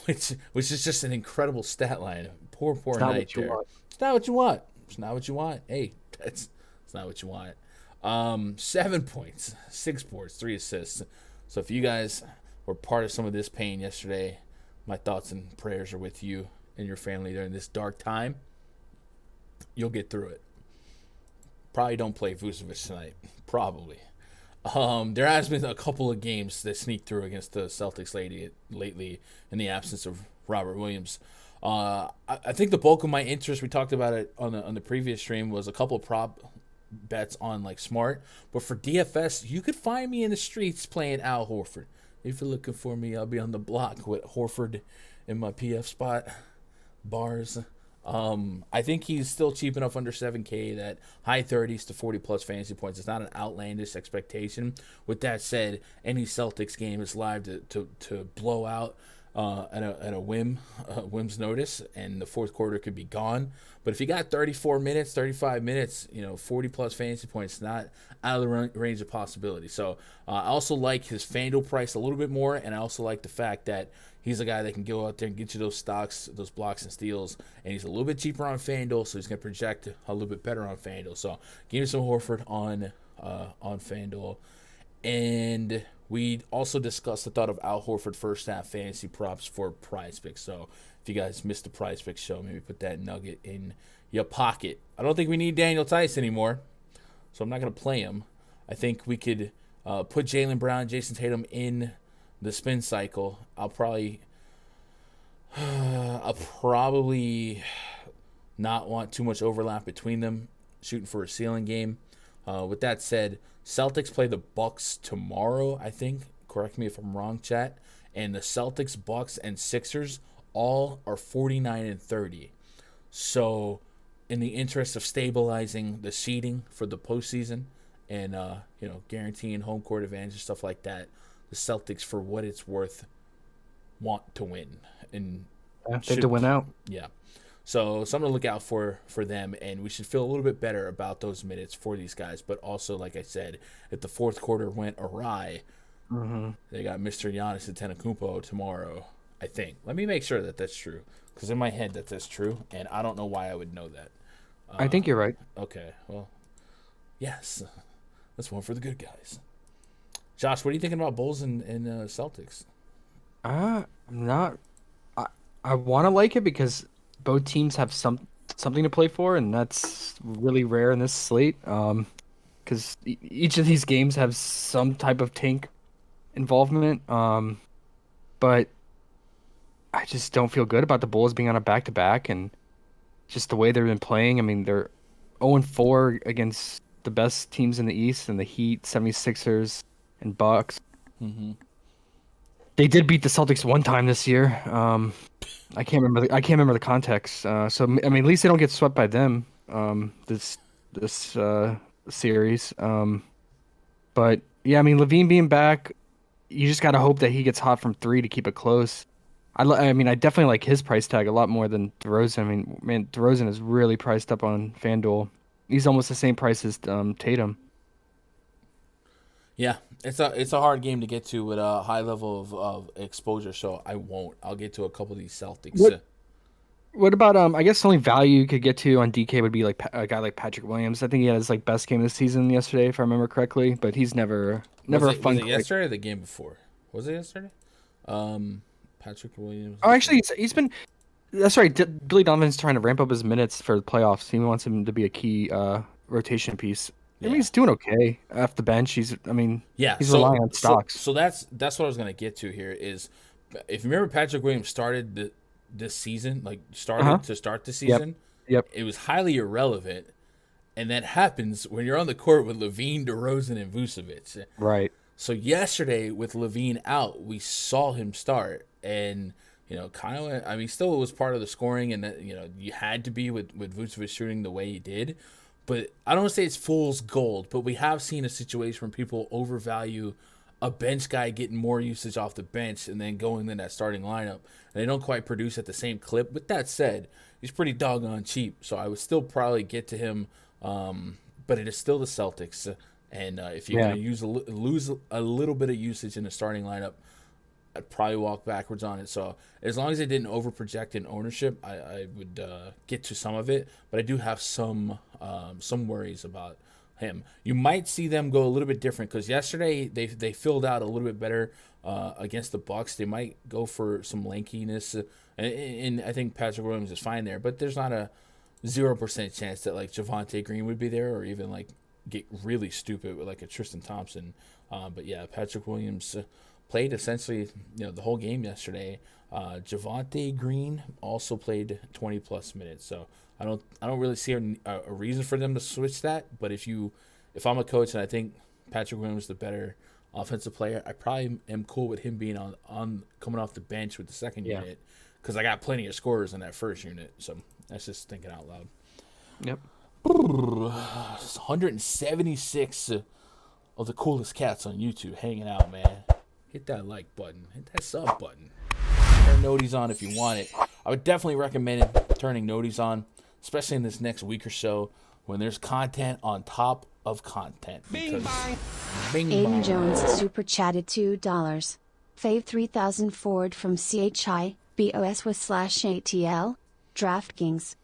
S1: which is just an incredible stat line. Poor night there. It's not what you want. It's not what you want. Hey, it's not what you want. 7 points, 6 boards, 3 assists. So if you guys were part of some of this pain yesterday, my thoughts and prayers are with you and your family during this dark time. You'll get through it. Probably don't play Vucevic tonight. Probably. There has been a couple of games that sneaked through against the Celtics lately in the absence of Robert Williams. I think the bulk of my interest, we talked about it on the previous stream, was a couple of prop bets on like Smart. But for DFS, you could find me in the streets playing Al Horford. If you're looking for me, I'll be on the block with Horford in my PF spot. Bars. I think he's still cheap enough under 7K that high 30s to 40-plus fantasy points. It's not an outlandish expectation. With that said, any Celtics game is live to blow out at a whim's notice, and the fourth quarter could be gone. But if you got 34 minutes, 35 minutes, 40-plus fantasy points, not out of the range of possibility. So I also like his FanDuel price a little bit more, and I also like the fact that he's a guy that can go out there and get you those stocks, those blocks and steals, and he's a little bit cheaper on FanDuel, so he's going to project a little bit better on FanDuel. So give me some Horford on FanDuel. And we also discussed the thought of Al Horford first half fantasy props for PrizePicks. So if you guys missed the PrizePicks show, maybe put that nugget in your pocket. I don't think we need Daniel Tice anymore, so I'm not going to play him. I think we could put Jaylen Brown, Jason Tatum in the spin cycle. I'll probably not want too much overlap between them, shooting for a ceiling game. With that said, Celtics play the Bucks tomorrow, I think. Correct me if I'm wrong, chat. And the Celtics, Bucks, and Sixers all are 49-30. So, in the interest of stabilizing the seeding for the postseason and guaranteeing home court advantage and stuff like that, the Celtics, for what it's worth, want to win and
S2: they to win out.
S1: Yeah. So something to look out for them, and we should feel a little bit better about those minutes for these guys. But also, like I said, if the fourth quarter went awry, they got Mr. Giannis Antetokounmpo tomorrow, I think. Let me make sure that that's true, because in my head that's true, and I don't know why I would know that.
S2: I think you're right.
S1: Okay, well, yes. That's one for the good guys. Josh, what are you thinking about Bulls and Celtics?
S2: I'm not. I want to like it because both teams have something to play for, and that's really rare in this slate. Because each of these games have some type of tank involvement. But I just don't feel good about the Bulls being on a back-to-back, and just the way they've been playing. I mean, they're 0-4 against the best teams in the East, and the Heat, 76ers, and Bucks.
S1: Mm-hmm.
S2: They did beat the Celtics one time this year. I can't remember the context. So I mean, at least they don't get swept by them. This series. But yeah, I mean, Levine being back, you just gotta hope that he gets hot from 3 to keep it close. I mean, I definitely like his price tag a lot more than DeRozan. I mean, man, DeRozan is really priced up on FanDuel. He's almost the same price as Tatum.
S1: Yeah, it's a hard game to get to with a high level of exposure, so I won't. I'll get to a couple of these Celtics.
S2: What about I guess the only value you could get to on DK would be like a guy like Patrick Williams. I think he had his like best game of the season yesterday, if I remember correctly. But he's never a fun.
S1: Was it yesterday or the game before? Was it yesterday? Patrick Williams.
S2: Oh, actually, he's been. That's right. Billy Donovan's trying to ramp up his minutes for the playoffs. He wants him to be a key rotation piece. I mean, he's doing okay off the bench. He's relying on stocks.
S1: So that's what I was gonna get to here. Is if you remember, Patrick Williams started this season, to start the season.
S2: Yep.
S1: It was highly irrelevant, and that happens when you're on the court with Levine, DeRozan, and Vucevic.
S2: Right.
S1: So yesterday, with Levine out, we saw him start, and still was part of the scoring, and that you had to be with Vucevic shooting the way he did. But I don't want to say it's fool's gold, but we have seen a situation where people overvalue a bench guy getting more usage off the bench and then going in that starting lineup. And they don't quite produce at the same clip. With that said, he's pretty doggone cheap, so I would still probably get to him. But it is still the Celtics, and if you're going to lose a little bit of usage in the starting lineup, I'd probably walk backwards on it. So as long as they didn't overproject in ownership, I would get to some of it. But I do have some worries about him. You might see them go a little bit different because yesterday they filled out a little bit better against the Bucks. They might go for some lankiness, and I think Patrick Williams is fine there. But there's not a 0% chance that like Javonte Green would be there, or even like get really stupid with like a Tristan Thompson. But yeah, Patrick Williams played essentially the whole game yesterday. Javonte Green also played 20 plus minutes, so I don't really see a reason for them to switch that. But if I'm a coach and I think Patrick Williams is the better offensive player, I probably am cool with him being on coming off the bench with the second unit, because I got plenty of scorers in that first unit. So that's just thinking out loud.
S2: Yep.
S1: 176 of the coolest cats on YouTube hanging out, man. Hit that like button. Hit that sub button. Turn noties on if you want it. I would definitely recommend turning noties on, especially in this next week or so when there's content on top of content.
S3: Bing bang.
S1: Bing
S4: Aiden
S1: bang.
S4: Jones super chatted $2. Fave 3000 forward from CHIBOS with /ATL. DraftKings.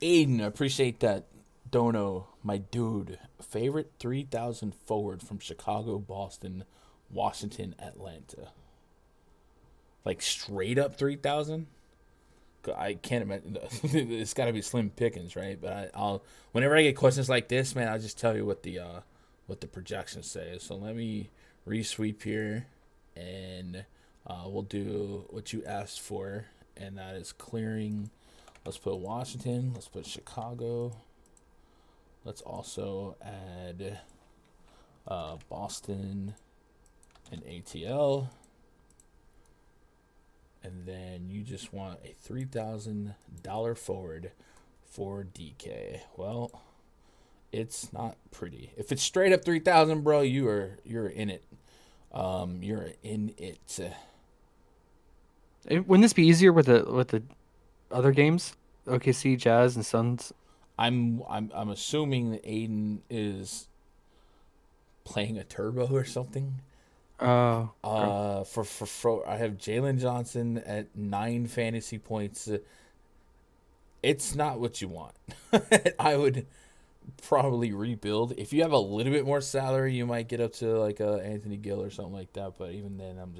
S1: Aiden, I appreciate that. Dono, my dude. Favorite 3,000 forward from Chicago, Boston, Washington, Atlanta. Like straight up 3,000? I can't imagine. It's got to be slim pickings, right? But I'll whenever I get questions like this, man, I'll just tell you what the projections say. So let me resweep here, and we'll do what you asked for, and that is clearing. Let's put Washington. Let's put Chicago. Let's also add Boston and ATL. And then you just want a $3,000 forward for DK. Well, it's not pretty. If it's straight up 3,000, bro, you're in it. You're in it.
S2: Wouldn't this be easier with the other games? OKC, Jazz, and Suns.
S1: I'm assuming that Aiden is playing a turbo or something.
S2: Oh.
S1: For I have Jalen Johnson at 9 fantasy points. It's not what you want. I would probably rebuild. If you have a little bit more salary, you might get up to like Anthony Gill or something like that. But even then, I'm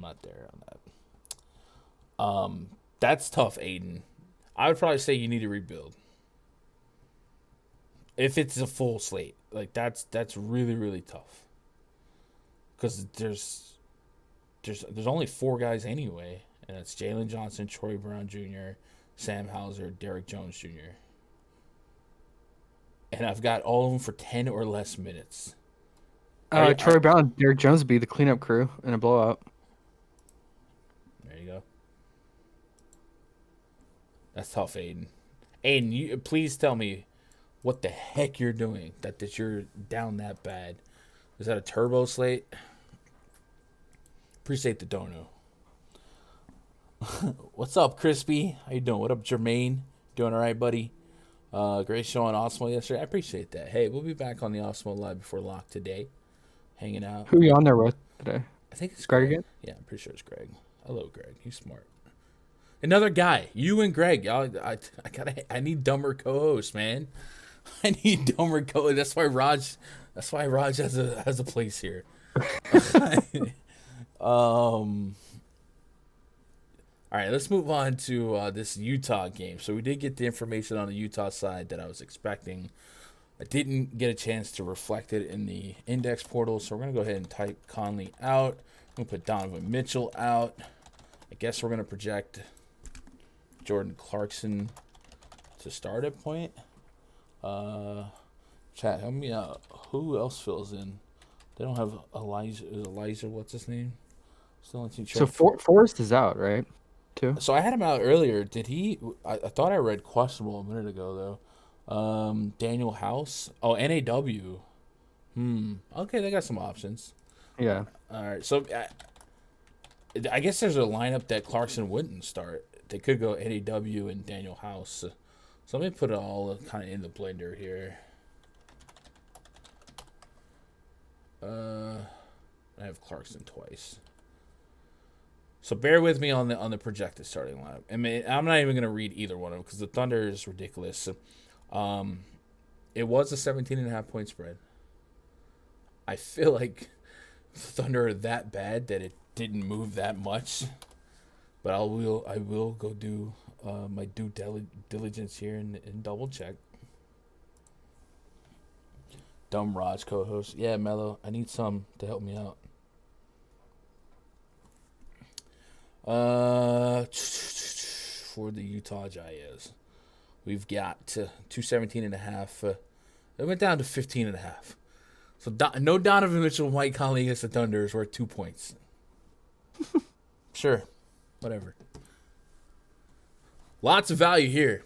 S1: not there on that. That's tough, Aiden. I would probably say you need to rebuild. If it's a full slate, like that's really, really tough. Because there's only 4 guys anyway, and it's Jalen Johnson, Troy Brown Jr., Sam Hauser, Derek Jones Jr. And I've got all of them for 10 or less minutes.
S2: Troy Brown, Derek Jones would be the cleanup crew in a blowout.
S1: There you go. That's tough, Aiden. Aiden, you please tell me what the heck you're doing that you're down that bad. Is that a turbo slate? Appreciate the dono. What's up, Crispy? How you doing? What up, Jermaine? Doing all right, buddy? Great show on Osmo yesterday. I appreciate that. Hey, we'll be back on the Osmo Live Before Lock today. Hanging out.
S2: Who are you on there with today?
S1: I think it's
S2: Greg again?
S1: Yeah, I'm pretty sure it's Greg. Hello, Greg. He's smart. Another guy. You and Greg. I need dumber co-hosts, man. I need dumber co-hosts. That's why Raj has a place here. All right, let's move on to this Utah game. So we did get the information on the Utah side that I was expecting. I didn't get a chance to reflect it in the index portal, so we're going to go ahead and type Conley out. I'm going to put Donovan Mitchell out. I guess we're going to project Jordan Clarkson to start at point. Chat, help me out. Who else fills in? They don't have Elijah, what's his name? Still on team.
S2: So Forrest is out, right? Too.
S1: So I had him out earlier. Did he? I thought I read questionable a minute ago, though. Daniel House. Oh, NAW. Okay, they got some options.
S2: Yeah.
S1: All right, so I guess there's a lineup that Clarkson wouldn't start. They could go NAW and Daniel House. So let me put it all kind of in the blender here. I have Clarkson twice. So bear with me on the projected starting lineup. I mean, I'm not even going to read either one of them because the Thunder is ridiculous. It was a 17.5 point spread. I feel like the Thunder are that bad that it didn't move that much. But I will go do my due diligence here and double check. Dumb Raj co-host. Yeah, Mello, I need some to help me out. For the Utah Jazz, we've got 217.5. It went down to 15.5. So no Donovan Mitchell, Mike Conley against the Thunder is worth 2 points. Sure, whatever. Lots of value here.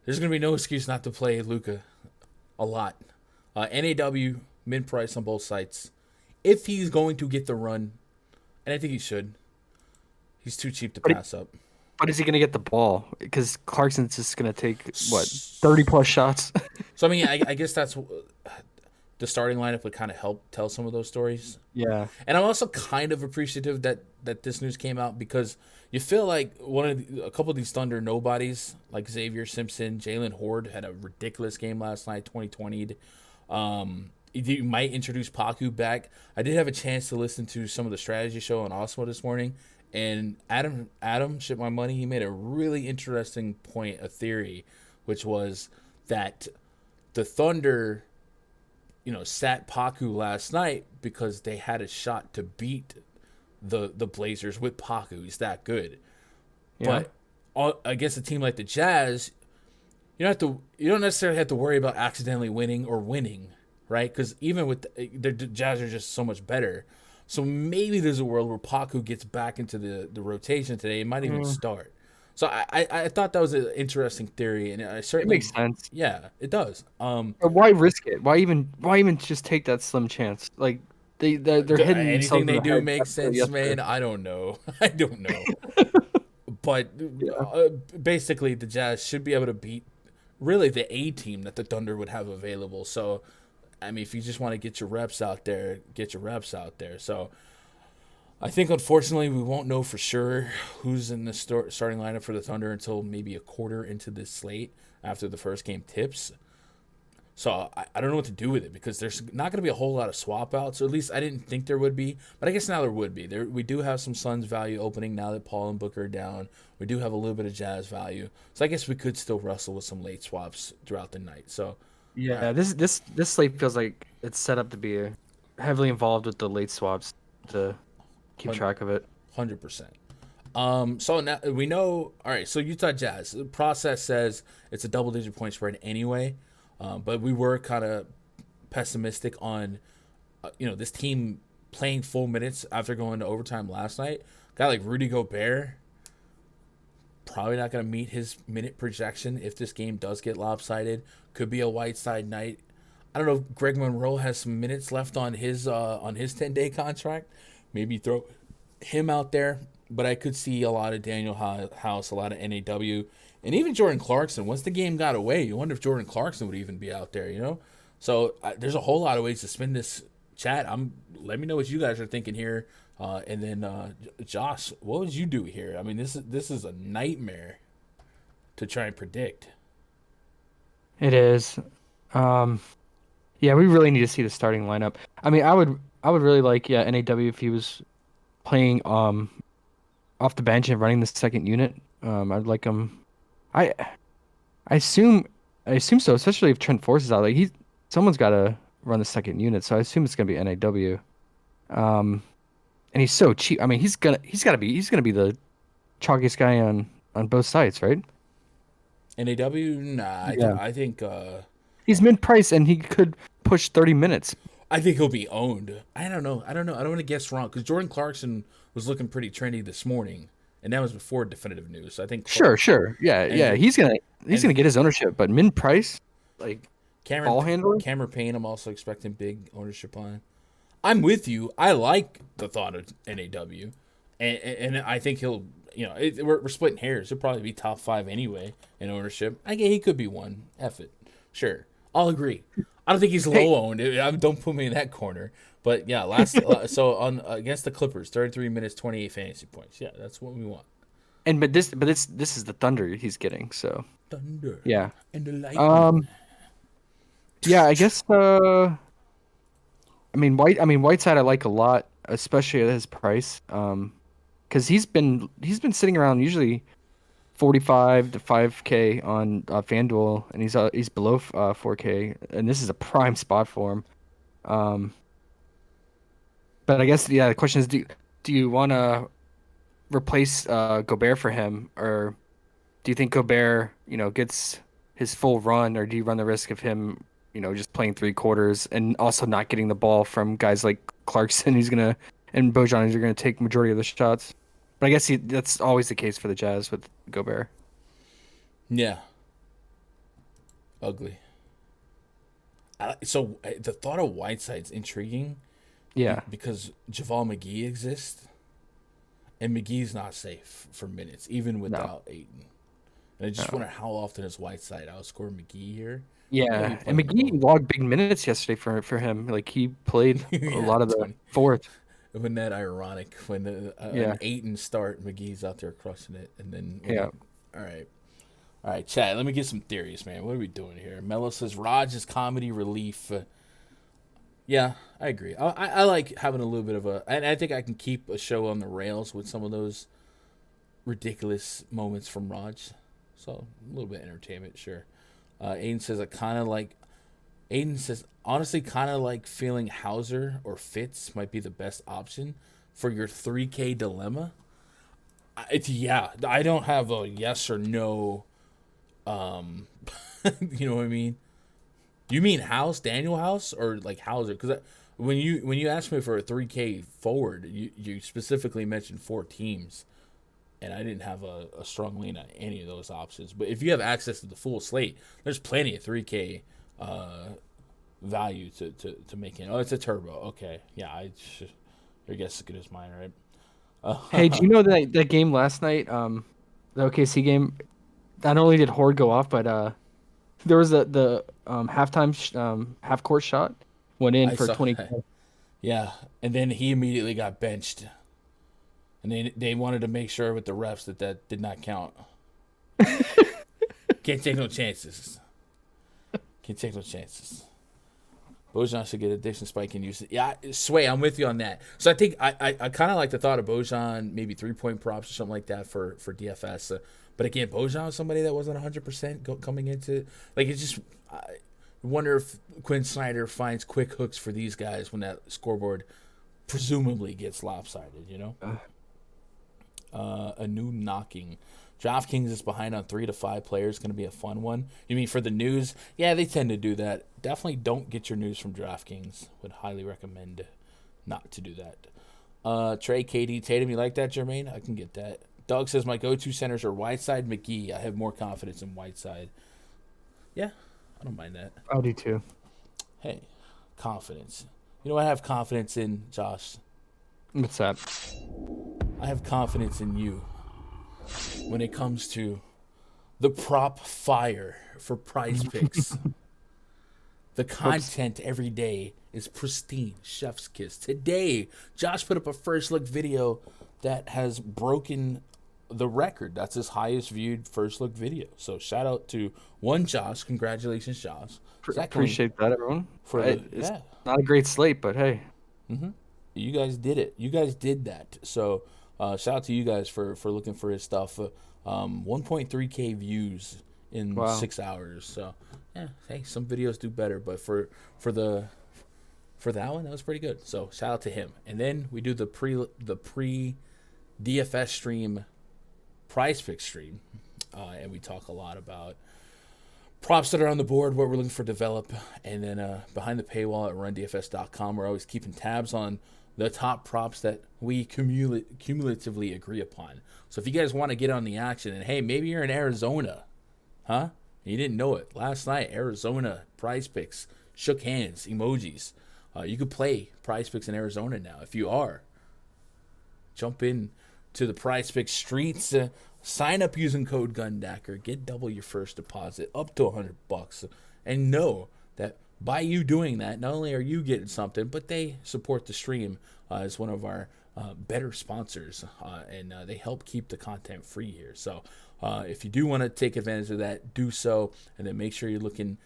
S1: There's going to be no excuse not to play Luka a lot. NAW, mid price on both sites. If he's going to get the run, and I think he should, he's too cheap to pass up.
S2: But is he going to get the ball? Because Clarkson's just going to take, 30-plus shots?
S1: So, I mean, I guess that's the starting lineup would kind of help tell some of those stories.
S2: Yeah.
S1: And I'm also kind of appreciative that this news came out because you feel like a couple of these Thunder nobodies, like Xavier Simpson, Jalen Horde had a ridiculous game last night, 2020'd. You might introduce Paku back. I did have a chance to listen to some of the strategy show on Osmo this morning, and Adam shit my money. He made a really interesting point, a theory, which was that the Thunder, sat Paku last night because they had a shot to beat the Blazers with Paku. He's that good. Yeah. But against a team like the Jazz, you don't necessarily have to worry about accidentally winning or winning, right? Because even with the Jazz are just so much better. So maybe there's a world where Paku gets back into the rotation today. It might even start. So I thought that was an interesting theory, and I certainly
S2: it makes sense.
S1: Yeah, it does.
S2: But why risk it? Why even just take that slim chance? Like they're hitting
S1: anything they do makes sense, man. I don't know. But basically, the Jazz should be able to beat really the A team that the Thunder would have available. So, I mean, if you just want to get your reps out there, get your reps out there. So, I think, unfortunately, we won't know for sure who's in the starting lineup for the Thunder until maybe a quarter into this slate after the first game tips. So I don't know what to do with it because there's not going to be a whole lot of swap outs. Or at least I didn't think there would be. But I guess now there would be. We do have some Suns value opening now that Paul and Booker are down. We do have a little bit of Jazz value. So I guess we could still wrestle with some late swaps throughout the night. So
S2: yeah, this slate feels like it's set up to be heavily involved with the late swaps to keep track of it.
S1: 100%. So now we know. All right. So Utah Jazz. The process says it's a double-digit point spread anyway. But we were kind of pessimistic on, this team playing full minutes after going to overtime last night. A guy like Rudy Gobert, probably not going to meet his minute projection if this game does get lopsided. Could be a Whiteside night. I don't know if Greg Monroe has some minutes left on his 10-day contract. Maybe throw him out there. But I could see a lot of Daniel House, a lot of NAW. And even Jordan Clarkson, once the game got away, you wonder if Jordan Clarkson would even be out there, So there's a whole lot of ways to spin this chat. Let me know what you guys are thinking here. And then, Josh, what would you do here? I mean, this is a nightmare to try and predict.
S2: It is. Yeah, we really need to see the starting lineup. I mean, I would really like NAW if he was playing off the bench and running the second unit. I'd like him. I assume so, especially if Trent Force is out. Like someone's got to run the second unit, so I assume it's gonna be NAW. And he's so cheap. I mean, he's gonna be the chalkiest guy on both sides, right?
S1: NAW, nah. I think
S2: he's mid-price and he could push 30 minutes.
S1: I think he'll be owned. I don't know. I don't want to guess wrong because Jordan Clarkson was looking pretty trendy this morning. And that was before definitive news. So I think
S2: sure. Yeah. He's gonna get his ownership, but mid price, like ball handler.
S1: Cameron Payne, I'm also expecting big ownership on. I'm with you. I like the thought of NAW, and I think he'll. We're splitting hairs. He'll probably be top 5 anyway in ownership. I guess he could be one. F it. Sure. I'll agree. I don't think he's low owned. Don't put me in that corner. But yeah, so on against the Clippers, 33 minutes, 28 fantasy points. Yeah, that's what we want.
S2: But this is the Thunder he's getting. So
S1: Thunder.
S2: yeah.
S1: And the lightning.
S2: Yeah, I guess. Whiteside I like a lot, especially at his price. Because he's been sitting around usually 45 to 5K on FanDuel, and he's below 4K, and this is a prime spot for him. But I guess the question is, do you want to replace Gobert for him, or do you think Gobert gets his full run, or do you run the risk of him just playing 3 quarters and also not getting the ball from guys like Clarkson and Bojan who's going to take majority of the shots? But I guess that's always the case for the Jazz with Gobert.
S1: Yeah. Ugly. So the thought of Whiteside's intriguing.
S2: Yeah.
S1: Because JaVale McGee exists, and McGee's not safe for minutes, even without Ayton. And I just wonder how often is Whiteside outscore McGee here.
S2: Yeah, and McGee logged big minutes yesterday for him. Like, he played a lot of the fourth.
S1: Wasn't that ironic when an Ayton start, McGee's out there crushing it, and then all right, chat. Let me get some theories, man. What are we doing here? Mello says Raj is comedy relief. Yeah, I agree. I like having a little bit of and I think I can keep a show on the rails with some of those ridiculous moments from Raj. So a little bit of entertainment, sure. Aiden says, honestly, kind of like feeling Hauser or Fitz might be the best option for your 3K dilemma. I don't have a yes or no. You know what I mean? You mean Daniel House, or like Hauser? Because when you asked me for a 3K forward, you specifically mentioned 4 teams, and I didn't have a strong lean on any of those options. But if you have access to the full slate, there's plenty of 3K value to make in. Oh, it's a turbo. Okay, yeah, your guess is as good as mine, right?
S2: Hey, do you know that game last night? The OKC game. Not only did Horde go off, but there was the halftime half court shot went in for 20.
S1: Yeah, and then he immediately got benched, and they wanted to make sure with the refs that did not count. Can't take no chances. Bojan should get addiction spike and use it. Yeah, Sway, I'm with you on that. So I think I kind of like the thought of Bojan, maybe 3-point props or something like that for DFS. But again, Bojan was somebody that wasn't 100% coming into. Like, it's just, I wonder if Quinn Snyder finds quick hooks for these guys when that scoreboard presumably gets lopsided, A new knocking. DraftKings is behind on 3 to 5 players. Going to be a fun one. You mean for the news? Yeah, they tend to do that. Definitely don't get your news from DraftKings. Would highly recommend not to do that. Trey, KD, Tatum, you like that, Jermaine? I can get that. Doug says my go-to centers are Whiteside, McGee. I have more confidence in Whiteside. Yeah, I don't mind that.
S2: I do too.
S1: Hey, confidence. You know what I have confidence in, Josh?
S2: What's that?
S1: I have confidence in you when it comes to the prop fire for PrizePicks. The content every day is pristine. Chef's kiss. Today, Josh put up a first look video that has broken the record. That's his highest viewed first look video. So shout out to Josh. Congratulations, Josh.
S2: Appreciate that, everyone. It's not a great slate, but hey.
S1: Mm-hmm. You guys did it. You guys did that. So shout out to you guys for looking for his stuff. 1.3K views in 6 hours. So yeah, hey, some videos do better, but for that one, that was pretty good. So shout out to him. And then we do the pre DFS stream, PrizePicks stream, and we talk a lot about props that are on the board, what we're looking for develop, and then behind the paywall at rundfs.com, we're always keeping tabs on the top props that we cumulatively agree upon. So if you guys want to get on the action, and hey, maybe you're in Arizona, huh? You didn't know it. Last night, Arizona PrizePicks shook hands, emojis. You could play PrizePicks in Arizona now. If you are, jump in to the PrizePicks streets. Sign up using code GUNDACKER. Get double your first deposit up to $100. And know that by you doing that, not only are you getting something, but they support the stream as one of our better sponsors, and they help keep the content free here. So if you do want to take advantage of that, do so, and then make sure you're looking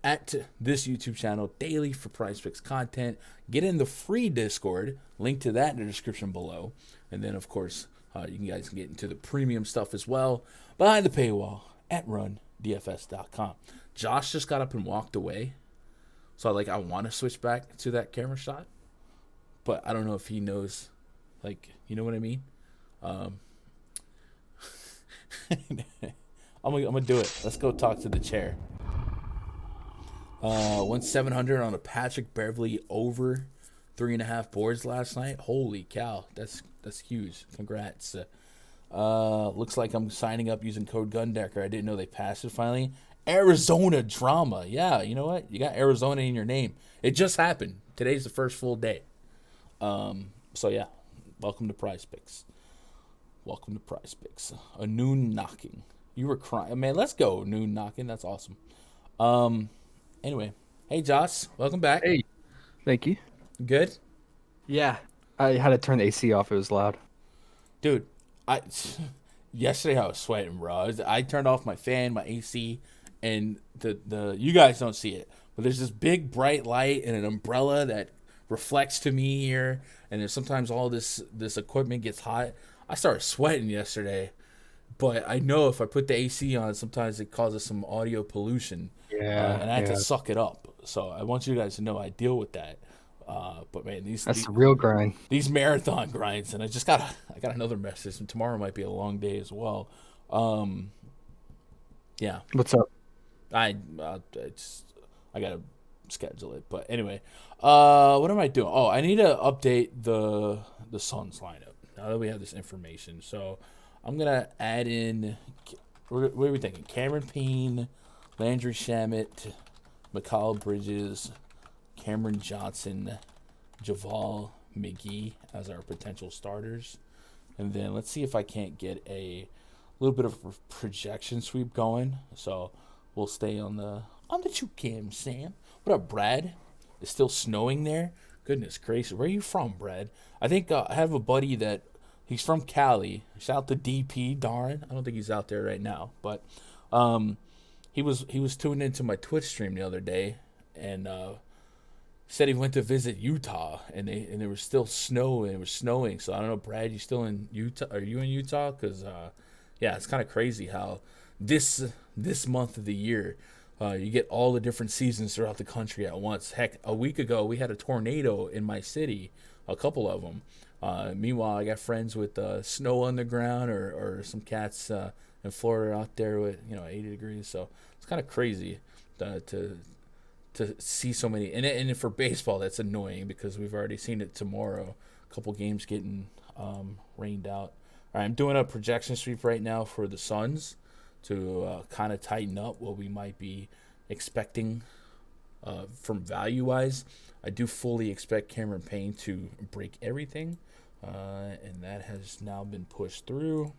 S1: at this YouTube channel daily for PrizePicks content. Get in the free Discord, link to that in the description below, and then of course you guys can get into the premium stuff as well behind the paywall at rundfs.com. Josh just got up and walked away, so I want to switch back to that camera shot, but I don't know if he knows, you know what I mean. I'm gonna do it. Let's go talk to the chair. Went 700 on a Patrick Beverley over 3.5 boards last night. Holy cow, that's huge. Congrats. Looks like I'm signing up using code GUNDACKER. I didn't know they passed it finally. Arizona drama. Yeah, you know what? You got Arizona in your name. It just happened. Today's the first full day. So yeah, welcome to PrizePicks. Welcome to PrizePicks. A noon knocking. You were crying, man. Let's go noon knocking. That's awesome. Anyway, hey Josh, welcome back.
S2: Hey, thank you.
S1: Good?
S2: Yeah, I had to turn the AC off. It was loud.
S1: Dude, yesterday I was sweating, bro. I turned off my fan, my AC, and the you guys don't see it, but there's this big bright light and an umbrella that reflects to me here, and then sometimes all this equipment gets hot. I started sweating yesterday, but I know if I put the AC on, sometimes it causes some audio pollution.
S2: Yeah,
S1: and I have to suck it up. So I want you guys to know I deal with that. But man,
S2: that's a real grind.
S1: These marathon grinds, and I got another message, and tomorrow might be a long day as well. Yeah.
S2: What's up?
S1: I gotta schedule it, but anyway, what am I doing? Oh, I need to update the Suns lineup now that we have this information. So I'm gonna add in. What are we thinking? Cameron Payne, Landry Shamet, Mikal Bridges, Cameron Johnson, Javal McGee as our potential starters. And then let's see if I can't get a little bit of a projection sweep going. So we'll stay on the two cam, Sam. What up, Brad? It's still snowing there? Goodness gracious. Where are you from, Brad? I think I have a buddy that he's from Cali. Shout out to DP, darn. I don't think he's out there right now, but he was tuned into my Twitch stream the other day, and said he went to visit Utah, and there was still snow, and it was snowing. So I don't know, Brad, you still in Utah? Are you in Utah? Because yeah, it's kind of crazy how this month of the year you get all the different seasons throughout the country at once. Heck, a week ago we had a tornado in my city, a couple of them. Meanwhile, I got friends with snow on the ground, or some cats in Florida out there with 80 degrees. So it's kind of crazy to see so many. And for baseball, that's annoying because we've already seen it tomorrow. A couple games getting rained out. All right, I'm doing a projection sweep right now for the Suns to kind of tighten up what we might be expecting from value-wise. I do fully expect Cameron Payne to break everything, and that has now been pushed through.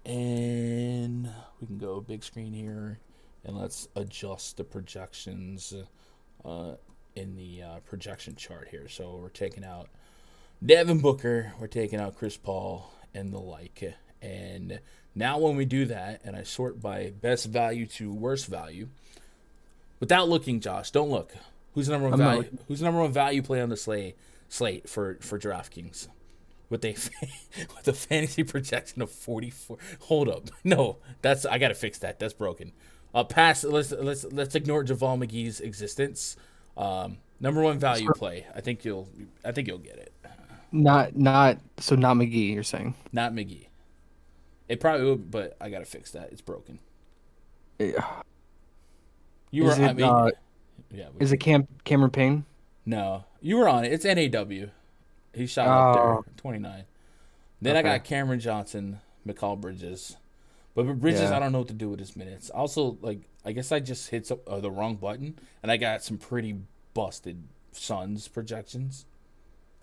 S1: And we can go big screen here, and let's adjust the projections in the projection chart here. So we're taking out Devin Booker, we're taking out Chris Paul, and the like. And now when we do that, and I sort by best value to worst value, without looking, Josh, don't look. Who's the number one value? Who's the number one value play on the slate for DraftKings? With a fantasy projection of 44. Hold up, no, I gotta fix that. That's broken. Let's ignore Javal McGee's existence. Number one value play. I think you'll get it.
S2: Not McGee. You're saying
S1: not McGee. It probably will, but I gotta fix that. It's broken.
S2: Yeah.
S1: Is
S2: it Cameron Payne?
S1: No, you were on it. It's NAW. He shot up there, 29. Then okay. I got Cameron Johnson, Mikal Bridges, But with Bridges,
S2: Yeah.
S1: I don't know what to do with his minutes. Also, like, I guess I just hit the wrong button, and I got some pretty busted Suns projections.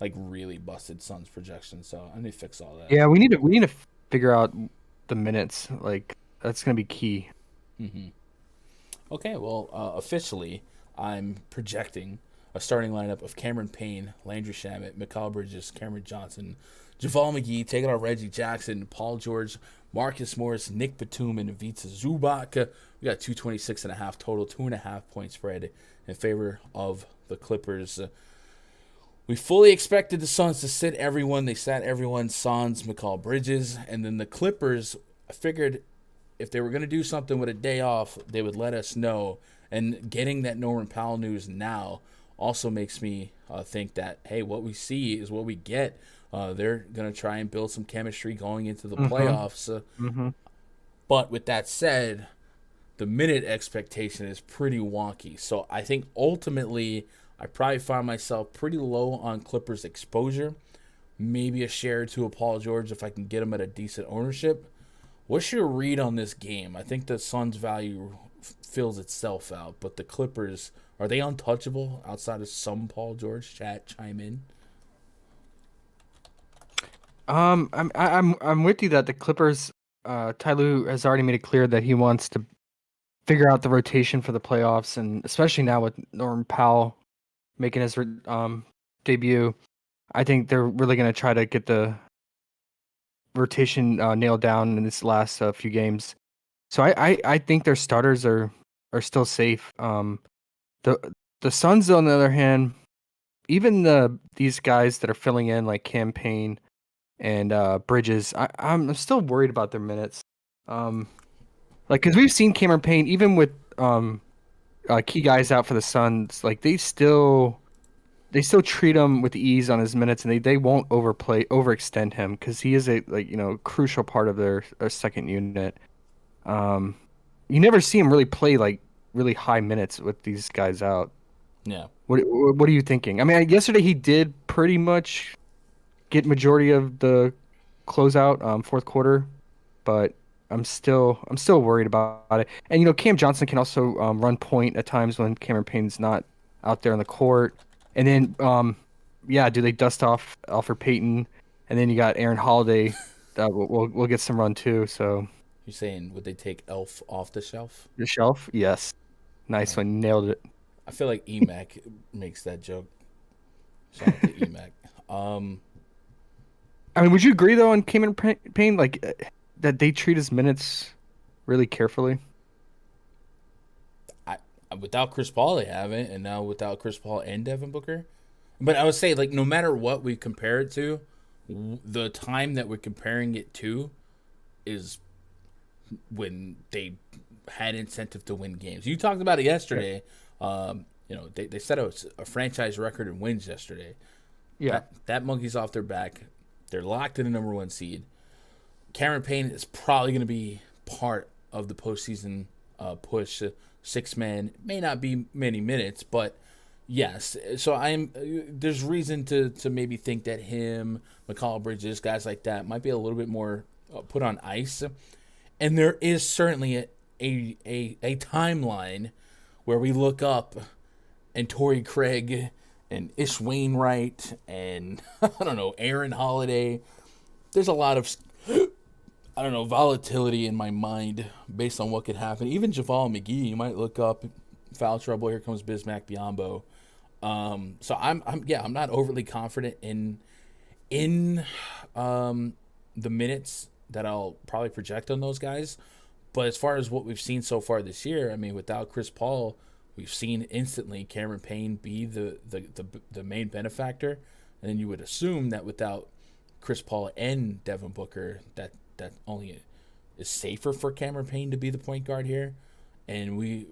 S1: Like, really busted Suns projections. So I need to fix all that.
S2: Yeah, we need to figure out the minutes. Like that's gonna be key.
S1: Mm-hmm. Okay, well, officially, I'm projecting a starting lineup of Cameron Payne, Landry Shamet, Mikal Bridges, Cameron Johnson, Javal McGee, taking out Reggie Jackson, Paul George, Marcus Morris, Nick Batum, and Ivica Zubac. We got 226.5 total, 2.5 point spread in favor of the Clippers. We fully expected the Suns to sit everyone. They sat everyone, Suns, Mikal Bridges, and then the Clippers, I figured if they were going to do something with a day off, they would let us know. And getting that Norman Powell news now also makes me think that, hey, what we see is what we get. They're going to try and build some chemistry going into the playoffs. But with that said, the minute expectation is pretty wonky. So I think ultimately I probably find myself pretty low on Clippers exposure. Maybe a share or two of Paul George if I can get him at a decent ownership. What's your read on this game? I think the Suns' value fills itself out, but the Clippers, are they untouchable outside of some Paul George? Chat, chime in.
S2: I'm with you that the Clippers. Ty Lue has already made it clear that he wants to figure out the rotation for the playoffs, and especially now with Norman Powell making his debut, I think they're really going to try to get the rotation nailed down in this last few games. So I think their starters are still safe. The Suns, on the other hand, even these guys that are filling in like Campaign and Bridges, I'm still worried about their minutes. Like because we've seen Cameron Payne even with key guys out for the Suns, like they still treat him with ease on his minutes, and they won't overextend him because he is a crucial part of their second unit. You never see him really play like really high minutes with these guys out.
S1: Yeah.
S2: What are you thinking? I mean, yesterday he did pretty much get majority of the closeout fourth quarter, but I'm still worried about it. And Cam Johnson can also run point at times when Cameron Payne's not out there on the court. And then do they dust off Alfred Payton? And then you got Aaron Holiday that will get some run too. So
S1: You're saying, would they take Elf off the shelf?
S2: the shelf, yes, nice one, nailed it.
S1: I feel like EMAC makes that joke. Shout out to EMAC.
S2: I mean, would you agree though on Cameron Payne, like that they treat his minutes really carefully?
S1: Without Chris Paul, they haven't, and now without Chris Paul and Devin Booker. But I would say, like, no matter what we compare it to, the time that we're comparing it to is when they had incentive to win games. You talked about it yesterday. They set a franchise record in wins yesterday.
S2: Yeah,
S1: that monkey's off their back. They're locked in the number one seed. Cameron Payne is probably going to be part of the postseason push. Six man may not be many minutes, but yes. So there's reason to maybe think that him, Mikal Bridges, guys like that might be a little bit more put on ice. And there is certainly a timeline where we look up and Torrey Craig and Ish Wainwright and I don't know, Aaron Holiday. There's a lot of volatility in my mind based on what could happen. Even Javal McGee, you might look up foul trouble. Here comes Bismack Biyombo. So I'm not overly confident in the minutes that I'll probably project on those guys. But as far as what we've seen so far this year, I mean, without Chris Paul, we've seen instantly Cameron Payne be the main benefactor, and then you would assume that without Chris Paul and Devin Booker, that only is safer for Cameron Payne to be the point guard here. And we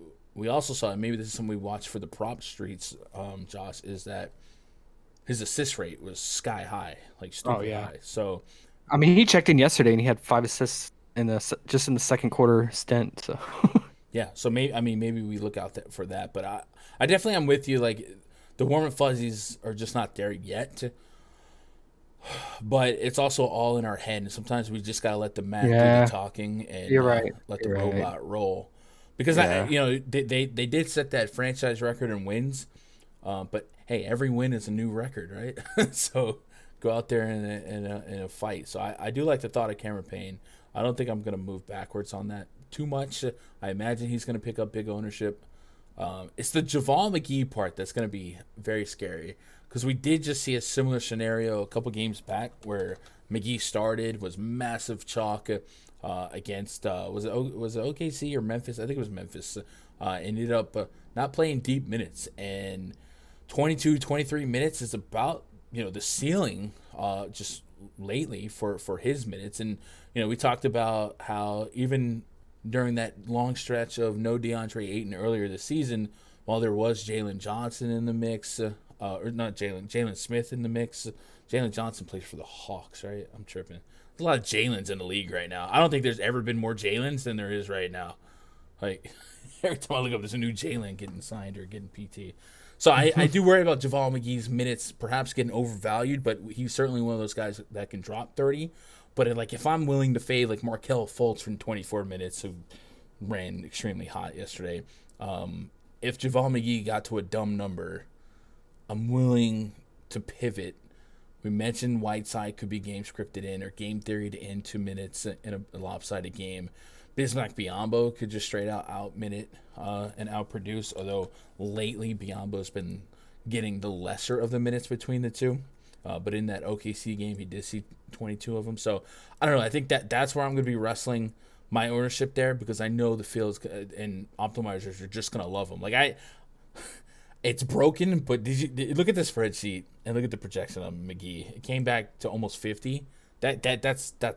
S1: also saw, and maybe this is something we watched for the prop streets, Josh, is that his assist rate was sky high, like stupid high. So,
S2: I mean, he checked in yesterday and he had 5 assists in the second quarter stint. So
S1: yeah, so maybe we look out for that. But I definitely am with you. Like the warm and fuzzies are just not there yet. but it's also all in our head. And sometimes we just gotta let the math do the
S2: Yeah,
S1: talking and
S2: you're right.
S1: let the
S2: You're right.
S1: robot roll. Because
S2: Yeah.
S1: they did set that franchise record in wins, but hey, every win is a new record, right? So go out there in a fight. So I do like the thought of Cameron Payne. I don't think I'm gonna move backwards on that too much. I imagine he's gonna pick up big ownership. It's the Javal McGee part that's going to be very scary because we did just see a similar scenario a couple games back where McGee started, was massive chalk against was it OKC or Memphis? I think it was Memphis. Ended up not playing deep minutes, and 22, 23 minutes is about the ceiling just lately for his minutes. And we talked about how even during that long stretch of no DeAndre Ayton earlier this season, while there was Jalen Johnson in the mix, or not Jalen Smith in the mix. Jalen Johnson plays for the Hawks, right? I'm tripping. There's a lot of Jalen's in the league right now. I don't think there's ever been more Jalen's than there is right now. Like, every time I look up, there's a new Jalen getting signed or getting PT. So I do worry about Javal McGee's minutes perhaps getting overvalued, but he's certainly one of those guys that can drop 30. But if I'm willing to fade like Markelle Fultz from 24 minutes, who ran extremely hot yesterday, if Javal McGee got to a dumb number, I'm willing to pivot. We mentioned Whiteside could be game scripted in or game theory to end 2 minutes in a lopsided game. Bismack Biyombo could just straight out minute and out produce, although lately Biyombo's been getting the lesser of the minutes between the two. But in that OKC game, he did see 22 of them. So, I don't know. I think that's where I'm going to be wrestling my ownership there because I know the fields and optimizers are just going to love him. It's broken, but did you look at the spreadsheet and look at the projection on McGee? It came back to almost 50. That's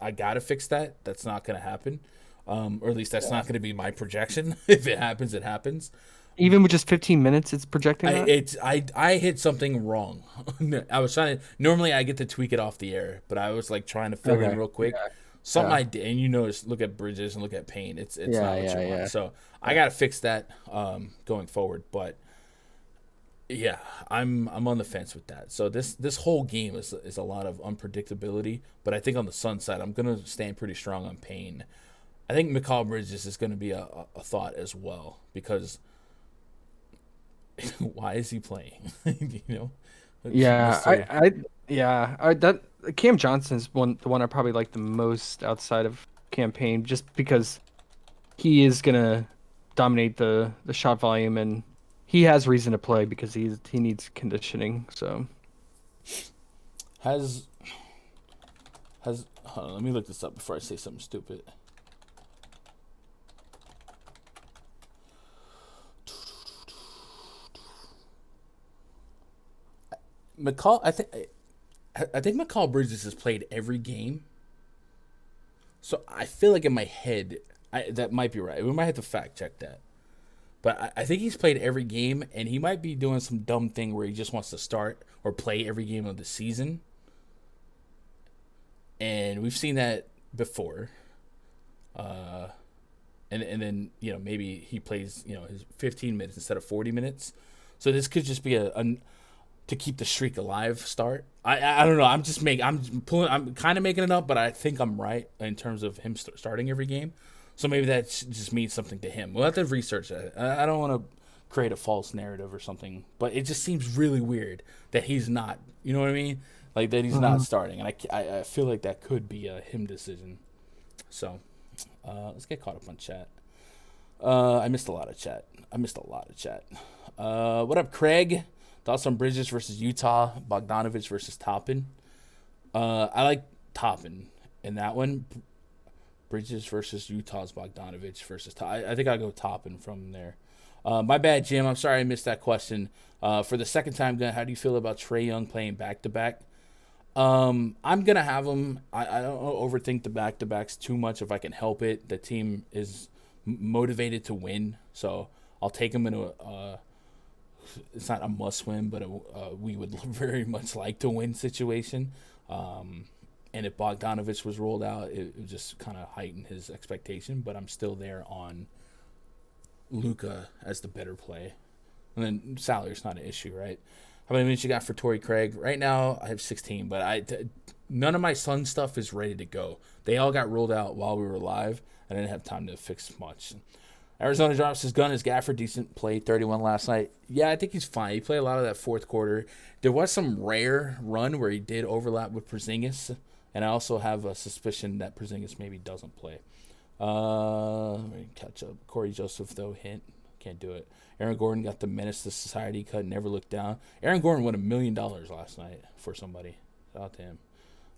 S1: I got to fix that. That's not going to happen. Or at least that's not going to be my projection. If it happens, it happens.
S2: Even with just 15 minutes, it's projecting that?
S1: I hit something wrong. I was trying to. Normally, I get to tweak it off the air, but I was trying to fill in real quick.
S2: Yeah.
S1: Something I did, and notice. Look at Bridges and look at Payne. It's not what you want. So I got to fix that going forward. But yeah, I'm on the fence with that. So this whole game is a lot of unpredictability. But I think on the Sun side, I'm gonna stand pretty strong on Payne. I think Mikal Bridges is going to be a thought as well because. Why is he playing?
S2: Yeah, that Cam Johnson's the one I probably like the most outside of campaign, just because he is gonna dominate the shot volume and he has reason to play because he needs conditioning. So
S1: has hold on, let me look this up before I say something stupid. I think Mikal Bridges has played every game. So I feel like in my head, that might be right. We might have to fact check that. But I think he's played every game, and he might be doing some dumb thing where he just wants to start or play every game of the season. And we've seen that before. And then maybe he plays his 15 minutes instead of 40 minutes. So this could just be a to keep the streak alive start. I don't know. I'm kind of making it up, but I think I'm right in terms of him starting every game. So maybe that just means something to him. We'll have to research that. I don't want to create a false narrative or something, but it just seems really weird that he's not. You know what I mean? Like that he's not starting, and I feel like that could be a him decision. So let's get caught up on chat. I missed a lot of chat. What up, Craig? Thoughts on Bridges versus Utah, Bogdanovich versus Toppin? I like Toppin in that one. Bridges versus Utah's Bogdanovich versus I think I'll go Toppin from there. My bad, Jim. I'm sorry I missed that question. For the second time, how do you feel about Trae Young playing back-to-back? I'm going to have him. I don't overthink the back-to-backs too much if I can help it. The team is motivated to win, so I'll take him into it's not a must-win, but we would very much like to win situation. And if Bogdanovich was rolled out, it would just kind of heighten his expectation. But I'm still there on Luka as the better play. And then salary's not an issue, right? How many minutes you got for Torrey Craig? Right now, I have 16, but none of my Sun stuff is ready to go. They all got rolled out while we were live. I didn't have time to fix much. Arizona drops his gun. His Gafford, decent play, 31 last night. Yeah, I think he's fine. He played a lot of that fourth quarter. There was some rare run where he did overlap with Porzingis, and I also have a suspicion that Porzingis maybe doesn't play. Catch up. Corey Joseph, though, hint. Can't do it. Aaron Gordon got the menace to society cut, never looked down. Aaron Gordon won $1 million last night for somebody. Shout out to him.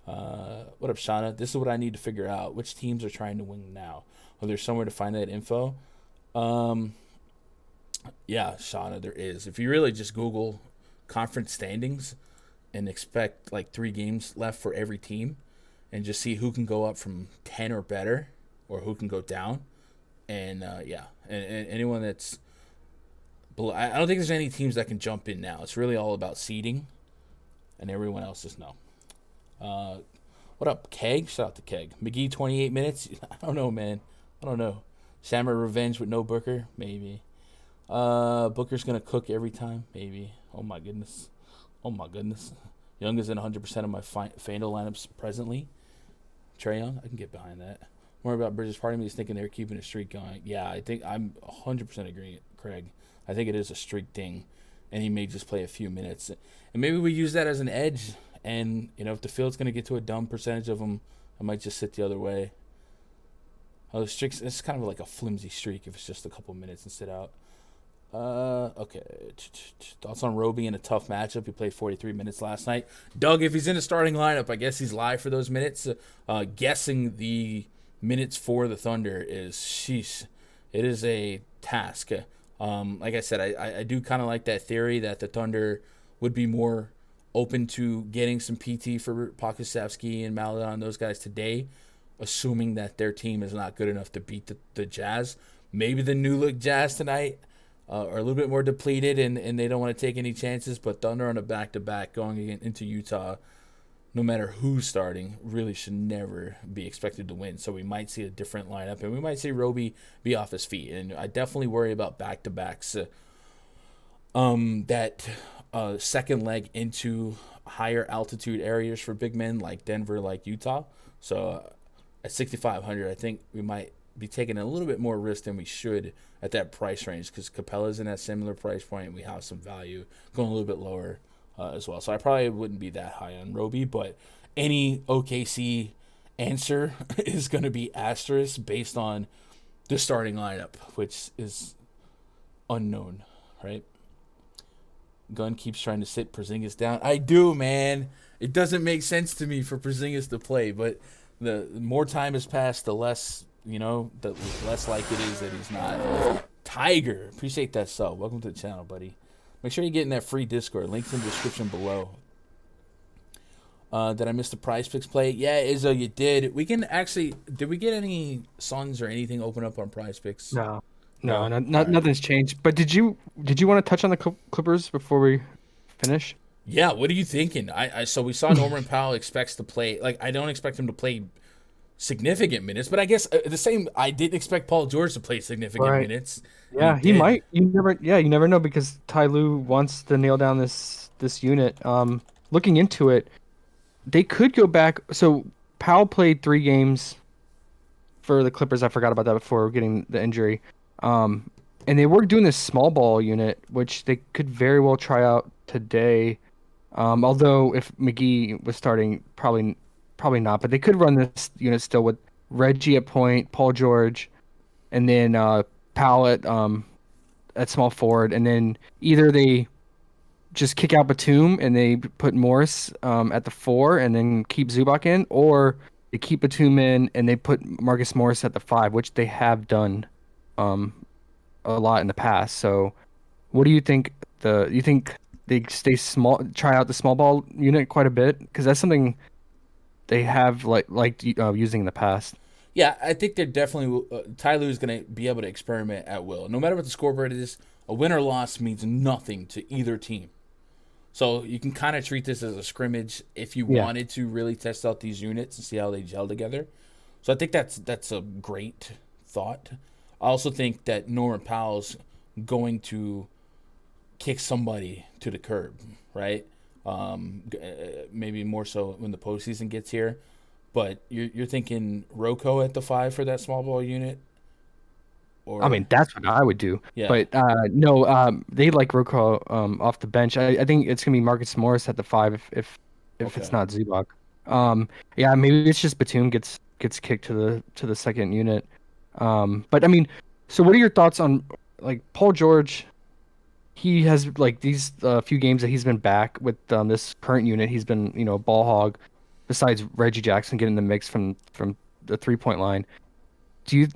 S1: What up, Shauna? This is what I need to figure out. Which teams are trying to win now? Are there somewhere to find that info? Yeah, Shauna, there is. If you really just Google conference standings and expect like 3 games left for every team and just see who can go up from 10 or better or who can go down. And, and anyone that's below, I don't think there's any teams that can jump in now. It's really all about seeding, and everyone else is no. What up, Keg? Shout out to Keg. McGee, 28 minutes. I don't know, man. I don't know. Samurai Revenge with no Booker? Maybe. Booker's going to cook every time? Maybe. Oh, my goodness. Young is in 100% of my Fanduel lineups presently. Trae Young, I can get behind that. More about Bridges. Part of me is thinking they're keeping a streak going. Yeah, I think I'm 100% agreeing, Craig. I think it is a streak thing, and he may just play a few minutes. And maybe we use that as an edge. And, if the field's going to get to a dumb percentage of them, I might just sit the other way. Oh, the streaks, it's kind of like a flimsy streak if it's just a couple minutes and sit out. Okay. Thoughts on Roby in a tough matchup? He played 43 minutes last night. Doug, if he's in the starting lineup, I guess he's live for those minutes. Guessing the minutes for the Thunder is, sheesh, it is a task. Like I said, I do kind of like that theory that the Thunder would be more open to getting some PT for Pokusevski and Maladon, those guys today, assuming that their team is not good enough to beat the Jazz. Maybe the new look Jazz tonight are a little bit more depleted and they don't want to take any chances, but Thunder on a back-to-back going into Utah, no matter who's starting, really should never be expected to win. So we might see a different lineup, and we might see Roby be off his feet. And I definitely worry about back-to-backs. That second leg into higher altitude areas for big men like Denver, like Utah. So at 6,500, I think we might be taking a little bit more risk than we should at that price range because Capella's in that similar price point. We have some value going a little bit lower as well. So I probably wouldn't be that high on Roby, but any OKC answer is going to be asterisk based on the starting lineup, which is unknown, right? Gunn keeps trying to sit Porzingis down. I do, man. It doesn't make sense to me for Porzingis to play, but the more time has passed, the less, the less like it is that he's not. Tiger, appreciate that sub. Welcome to the channel, buddy. Make sure you get in that free Discord. Link's in the description below. Did I miss the PrizePicks play? Yeah, Izzo, you did. We can actually. Did we get any Suns or anything open up on PrizePicks?
S2: No,
S1: Right.
S2: nothing's changed. But did you want to touch on the Clippers before we finish?
S1: Yeah, what are you thinking? So we saw Norman Powell expects to play. Like, I don't expect him to play significant minutes, but I guess the same. I didn't expect Paul George to play significant minutes.
S2: Yeah, he might. You never know because Ty Lue wants to nail down this unit. Looking into it, they could go back. So Powell played 3 games for the Clippers. I forgot about that before getting the injury. And they were doing this small ball unit, which they could very well try out today. Although if McGee was starting, probably not. But they could run this unit still with Reggie at point, Paul George, and then Powell at small forward, and then either they just kick out Batum and they put Morris at the 4 and then keep Zubac in, or they keep Batum in and they put Marcus Morris at the 5, which they have done a lot in the past. So what do you think? You think they stay small, try out the small ball unit quite a bit? Because that's something they have liked using in the past.
S1: Yeah, I think they're definitely Ty Lue is going to be able to experiment at will. No matter what the scoreboard is, a win or loss means nothing to either team. So you can kind of treat this as a scrimmage if you wanted to really test out these units and see how they gel together. So I think that's a great thought. I also think that Norman Powell's going to kick somebody to the curb, right? Maybe more so when the postseason gets here. But you're thinking Rocco at the 5 for that small ball unit,
S2: I
S1: or
S2: mean, that's what I would do.
S1: yeah,
S2: But no, they like Roko off the bench. I think it's gonna be Marcus Morris at the 5 if it's
S1: okay.
S2: not Zubac. Yeah, maybe it's just Batum gets kicked to the second unit. But I mean, so what are your thoughts on like Paul George? He has like these few games that he's been back with this current unit. He's been a ball hog. Besides Reggie Jackson getting the mix from the 3-point line, do you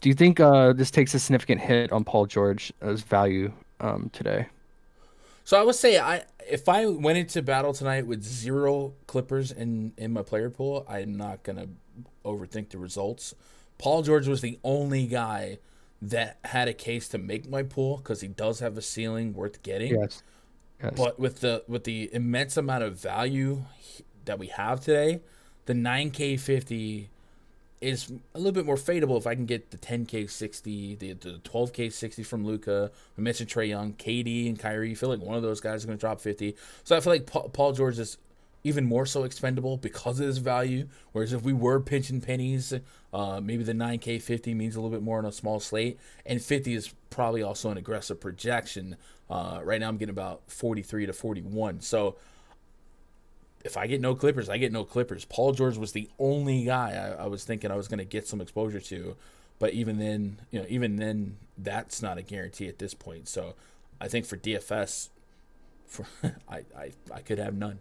S2: do you think this takes a significant hit on Paul George's value today?
S1: So I would say if I went into battle tonight with 0 Clippers in my player pool, I'm not gonna overthink the results. Paul George was the only guy that had a case to make my pool because he does have a ceiling worth getting.
S2: Yes. Yes.
S1: But with the immense amount of value that we have today, the 9K50 is a little bit more fadeable if I can get the 10K60, the 12K60 from Luka. We mentioned Trae Young, KD, and Kyrie. I feel like one of those guys is going to drop 50. So I feel like Paul George is even more so expendable because of his value. Whereas if we were pinching pennies, maybe the 9K50 means a little bit more on a small slate. And 50 is probably also an aggressive projection. Right now I'm getting about 43 to 41. So if I get no Clippers, I get no Clippers. Paul George was the only guy I was thinking I was going to get some exposure to, but even then, that's not a guarantee at this point. So, I think for DFS, I could have none.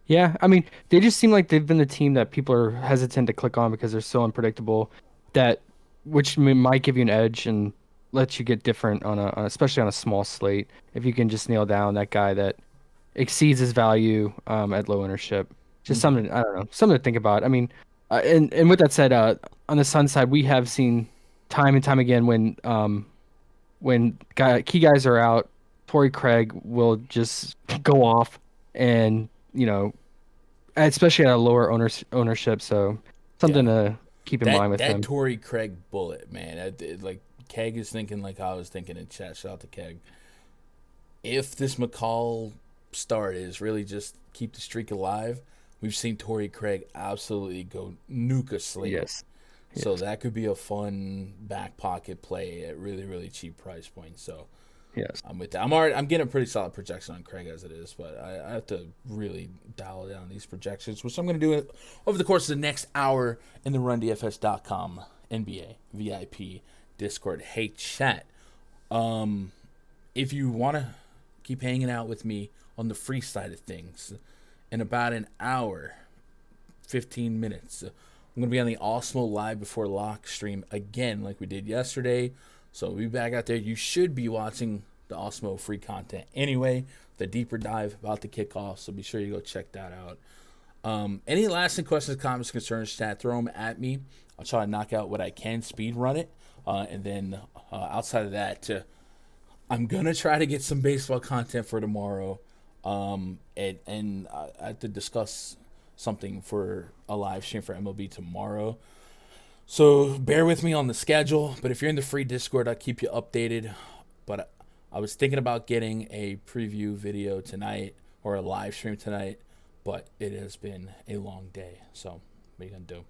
S2: Yeah, I mean, they just seem like they've been the team that people are hesitant to click on because they're so unpredictable. That which might give you an edge and let you get different especially on a small slate if you can just nail down that guy that exceeds his value at low ownership. Just
S1: Mm-hmm.
S2: something I don't know, something to think about. I mean, and with that said, on the Sun side, we have seen time and time again when key guys are out, Torrey Craig will just go off, and especially at a lower ownership. So something
S1: Yeah,
S2: to keep in mind with
S1: that
S2: him.
S1: Torrey Craig bullet, man. Like Keg is thinking like I was thinking in chat. Shout out to Keg. If this McCall start is really just keep the streak alive, we've seen Torrey Craig absolutely go nuke a slate.
S2: Yes.
S1: So
S2: Yes.
S1: that could be a fun back pocket play at really, really cheap price points. So
S2: Yes.
S1: I'm with that. I'm getting a pretty solid projection on Craig as it is, but I have to really dial down these projections, which I'm going to do over the course of the next hour in the RunDFS.com NBA VIP Discord. Hey, chat. If you want to keep hanging out with me on the free side of things, in about an hour, 15 minutes, I'm going to be on the Osmo Live Before Lock stream again, like we did yesterday. So we'll be back out there. You should be watching the Osmo free content anyway. The deeper dive about to kick off, so be sure you go check that out. Any lasting questions, comments, concerns, chat, throw them at me. I'll try to knock out what I can, speed run it. And then outside of that, I'm going to try to get some baseball content for tomorrow. And I have to discuss something for a live stream for MLB tomorrow. So bear with me on the schedule. But if you're in the free Discord, I'll keep you updated. But I was thinking about getting a preview video tonight or a live stream tonight. But it has been a long day. So what are you going to do?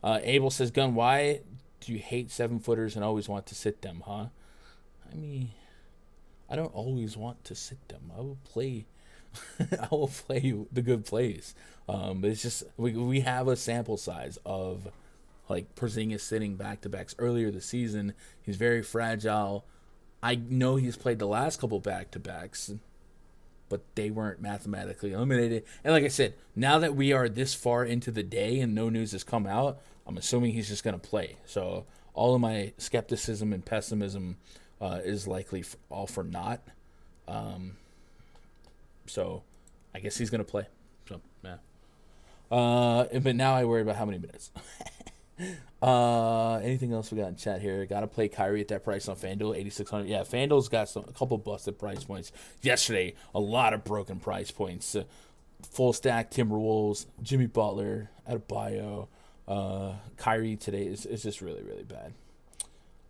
S1: Abel says, Gun, why do you hate 7-footers and always want to sit them, huh? I mean, I don't always want to sit them. I will play I will play the good plays. But it's just we have a sample size of like Porzingis sitting back-to-backs earlier this season. He's very fragile. I know he's played the last couple back-to-backs, but they weren't mathematically eliminated. And like I said, now that we are this far into the day and no news has come out, I'm assuming he's just going to play. So all of my skepticism and pessimism is likely all for naught. So I guess he's going to play. So, yeah. But now I worry about how many minutes. Anything else we got in chat here? Got to play Kyrie at that price on Fanduel, 8,600. Yeah, Fanduel's got a couple busted price points. Yesterday, a lot of broken price points. Full stack Timberwolves, Jimmy Butler, Adebayo. Kyrie today is just really, really bad.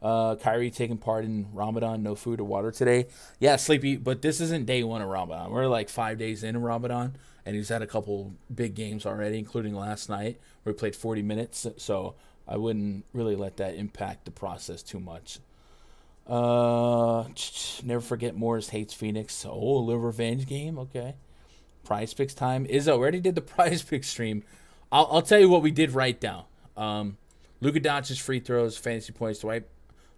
S1: Kyrie taking part in Ramadan, no food or water today. Yeah, sleepy, but this isn't day 1 of Ramadan. We're like 5 days in Ramadan, and he's had a couple big games already, including last night where he played 40 minutes. So I wouldn't really let that impact the process too much. Never forget Morris hates Phoenix. Oh, a little revenge game. Okay. Prize picks time. Izzo already did the prize picks stream. I'll tell you what we did right now. Luka Doncic's free throws, fantasy points, Dwight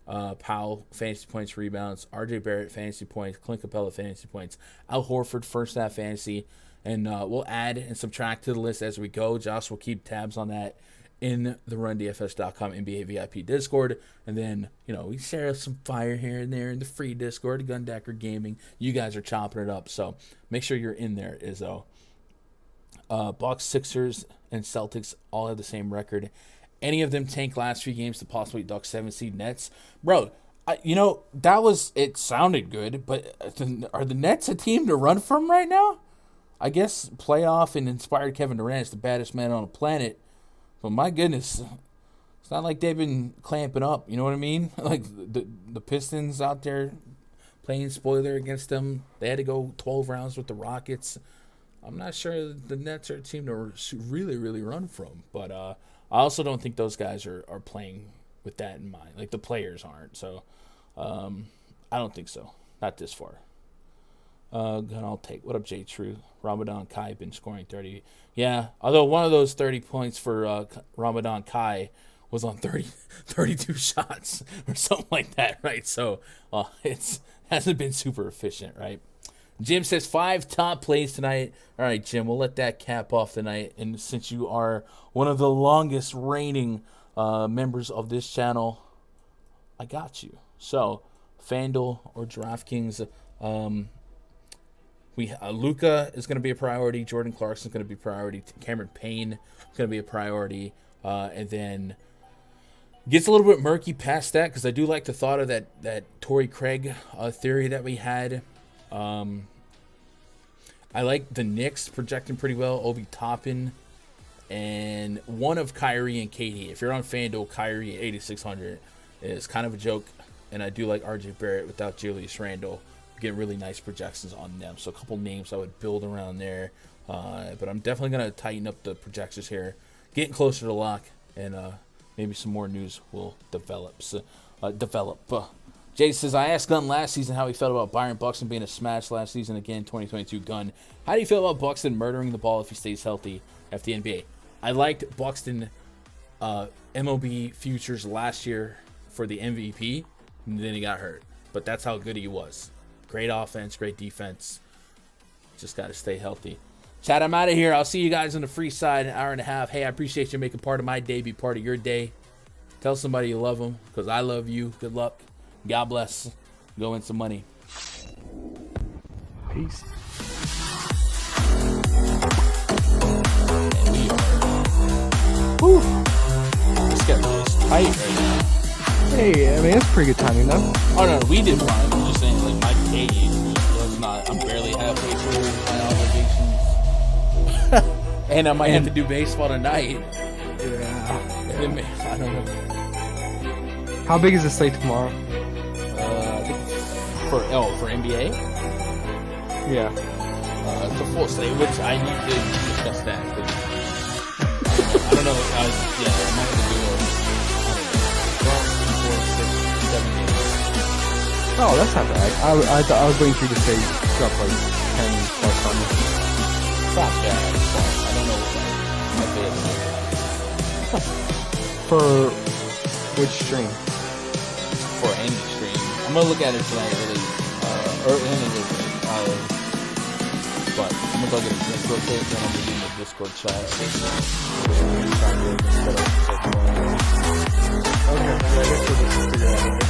S1: Powell, fantasy points, rebounds, RJ Barrett, fantasy points, Clint Capella, fantasy points, Al Horford, first half fantasy, and we'll add and subtract to the list as we go. Josh will keep tabs on that in the RunDFS.com NBA VIP Discord, and then we share some fire here and there in the free Discord, Gundacker Gaming. You guys are chopping it up, so make sure you're in there, Izzo. Bucks, Sixers, and Celtics all have the same record. Any of them tank last few games to possibly duck 7 seed Nets. Bro, it sounded good, but are the Nets a team to run from right now? I guess playoff and inspired Kevin Durant is the baddest man on the planet. But my goodness, it's not like they've been clamping up. You know what I mean? Like the Pistons out there playing spoiler against them. They had to go 12 rounds with the Rockets. I'm not sure the Nets are a team to really, really run from. But I also don't think those guys are playing with that in mind. Like, the players aren't. So, I don't think so. Not this far. I'll take. What up, J True? Ramadan Kai been scoring 30. Yeah, although one of those 30 points for Ramadan Kai was on 32 shots or something like that, right? So, it hasn't been super efficient, right? Jim says 5 top plays tonight. All right, Jim, we'll let that cap off tonight. And since you are one of the longest reigning members of this channel, I got you. So, Fanduel or DraftKings, Luka is going to be a priority. Jordan Clarkson is going to be a priority. Cameron Payne is going to be a priority. And then gets a little bit murky past that because I do like the thought of that Torrey Craig theory that we had. I like the Knicks projecting pretty well. Obi Toppin and one of Kyrie and KD. If you're on FanDuel, Kyrie at 8,600 is kind of a joke. And I do like RJ Barrett without Julius Randle. Get really nice projections on them. So a couple names I would build around there. But I'm definitely going to tighten up the projections here. Getting closer to lock. And maybe some more news will develop. Jay says, I asked Gunn last season how he felt about Byron Buxton being a smash last season. Again, 2022 Gunn. How do you feel about Buxton murdering the ball if he stays healthy at the NBA? I liked Buxton MLB futures last year for the MVP, and then he got hurt. But that's how good he was. Great offense, great defense. Just got to stay healthy. Chad, I'm out of here. I'll see you guys on the free side in an hour and a half. Hey, I appreciate you making part of my day, be part of your day. Tell somebody you love them because I love you. Good luck. God bless. Go win some money.
S2: Peace.
S1: And we are. Whew. This schedule is tight right now.
S2: Hey, I mean, that's pretty good timing, though.
S1: Oh, no, we did fine. I'm just saying, like, my day was not. I'm barely halfway through my obligations. And I might have to do baseball tonight.
S2: Yeah.
S1: And then, I don't know.
S2: How big is the slate tomorrow?
S1: For NBA?
S2: Yeah.
S1: It's a full slate, which I need to discuss that. I don't know. I might have to do 7 games.
S2: Oh, that's not bad. I was waiting for you to say drop like 10 plus on me.
S1: It's not bad. But I don't know what
S2: For which stream?
S1: for any stream. I'm gonna look at it tonight, really, or in a little bit. But I'm gonna go get a drink real quick, then I'm gonna be in the Discord chat.
S2: Okay, I guess we'll just figure it out.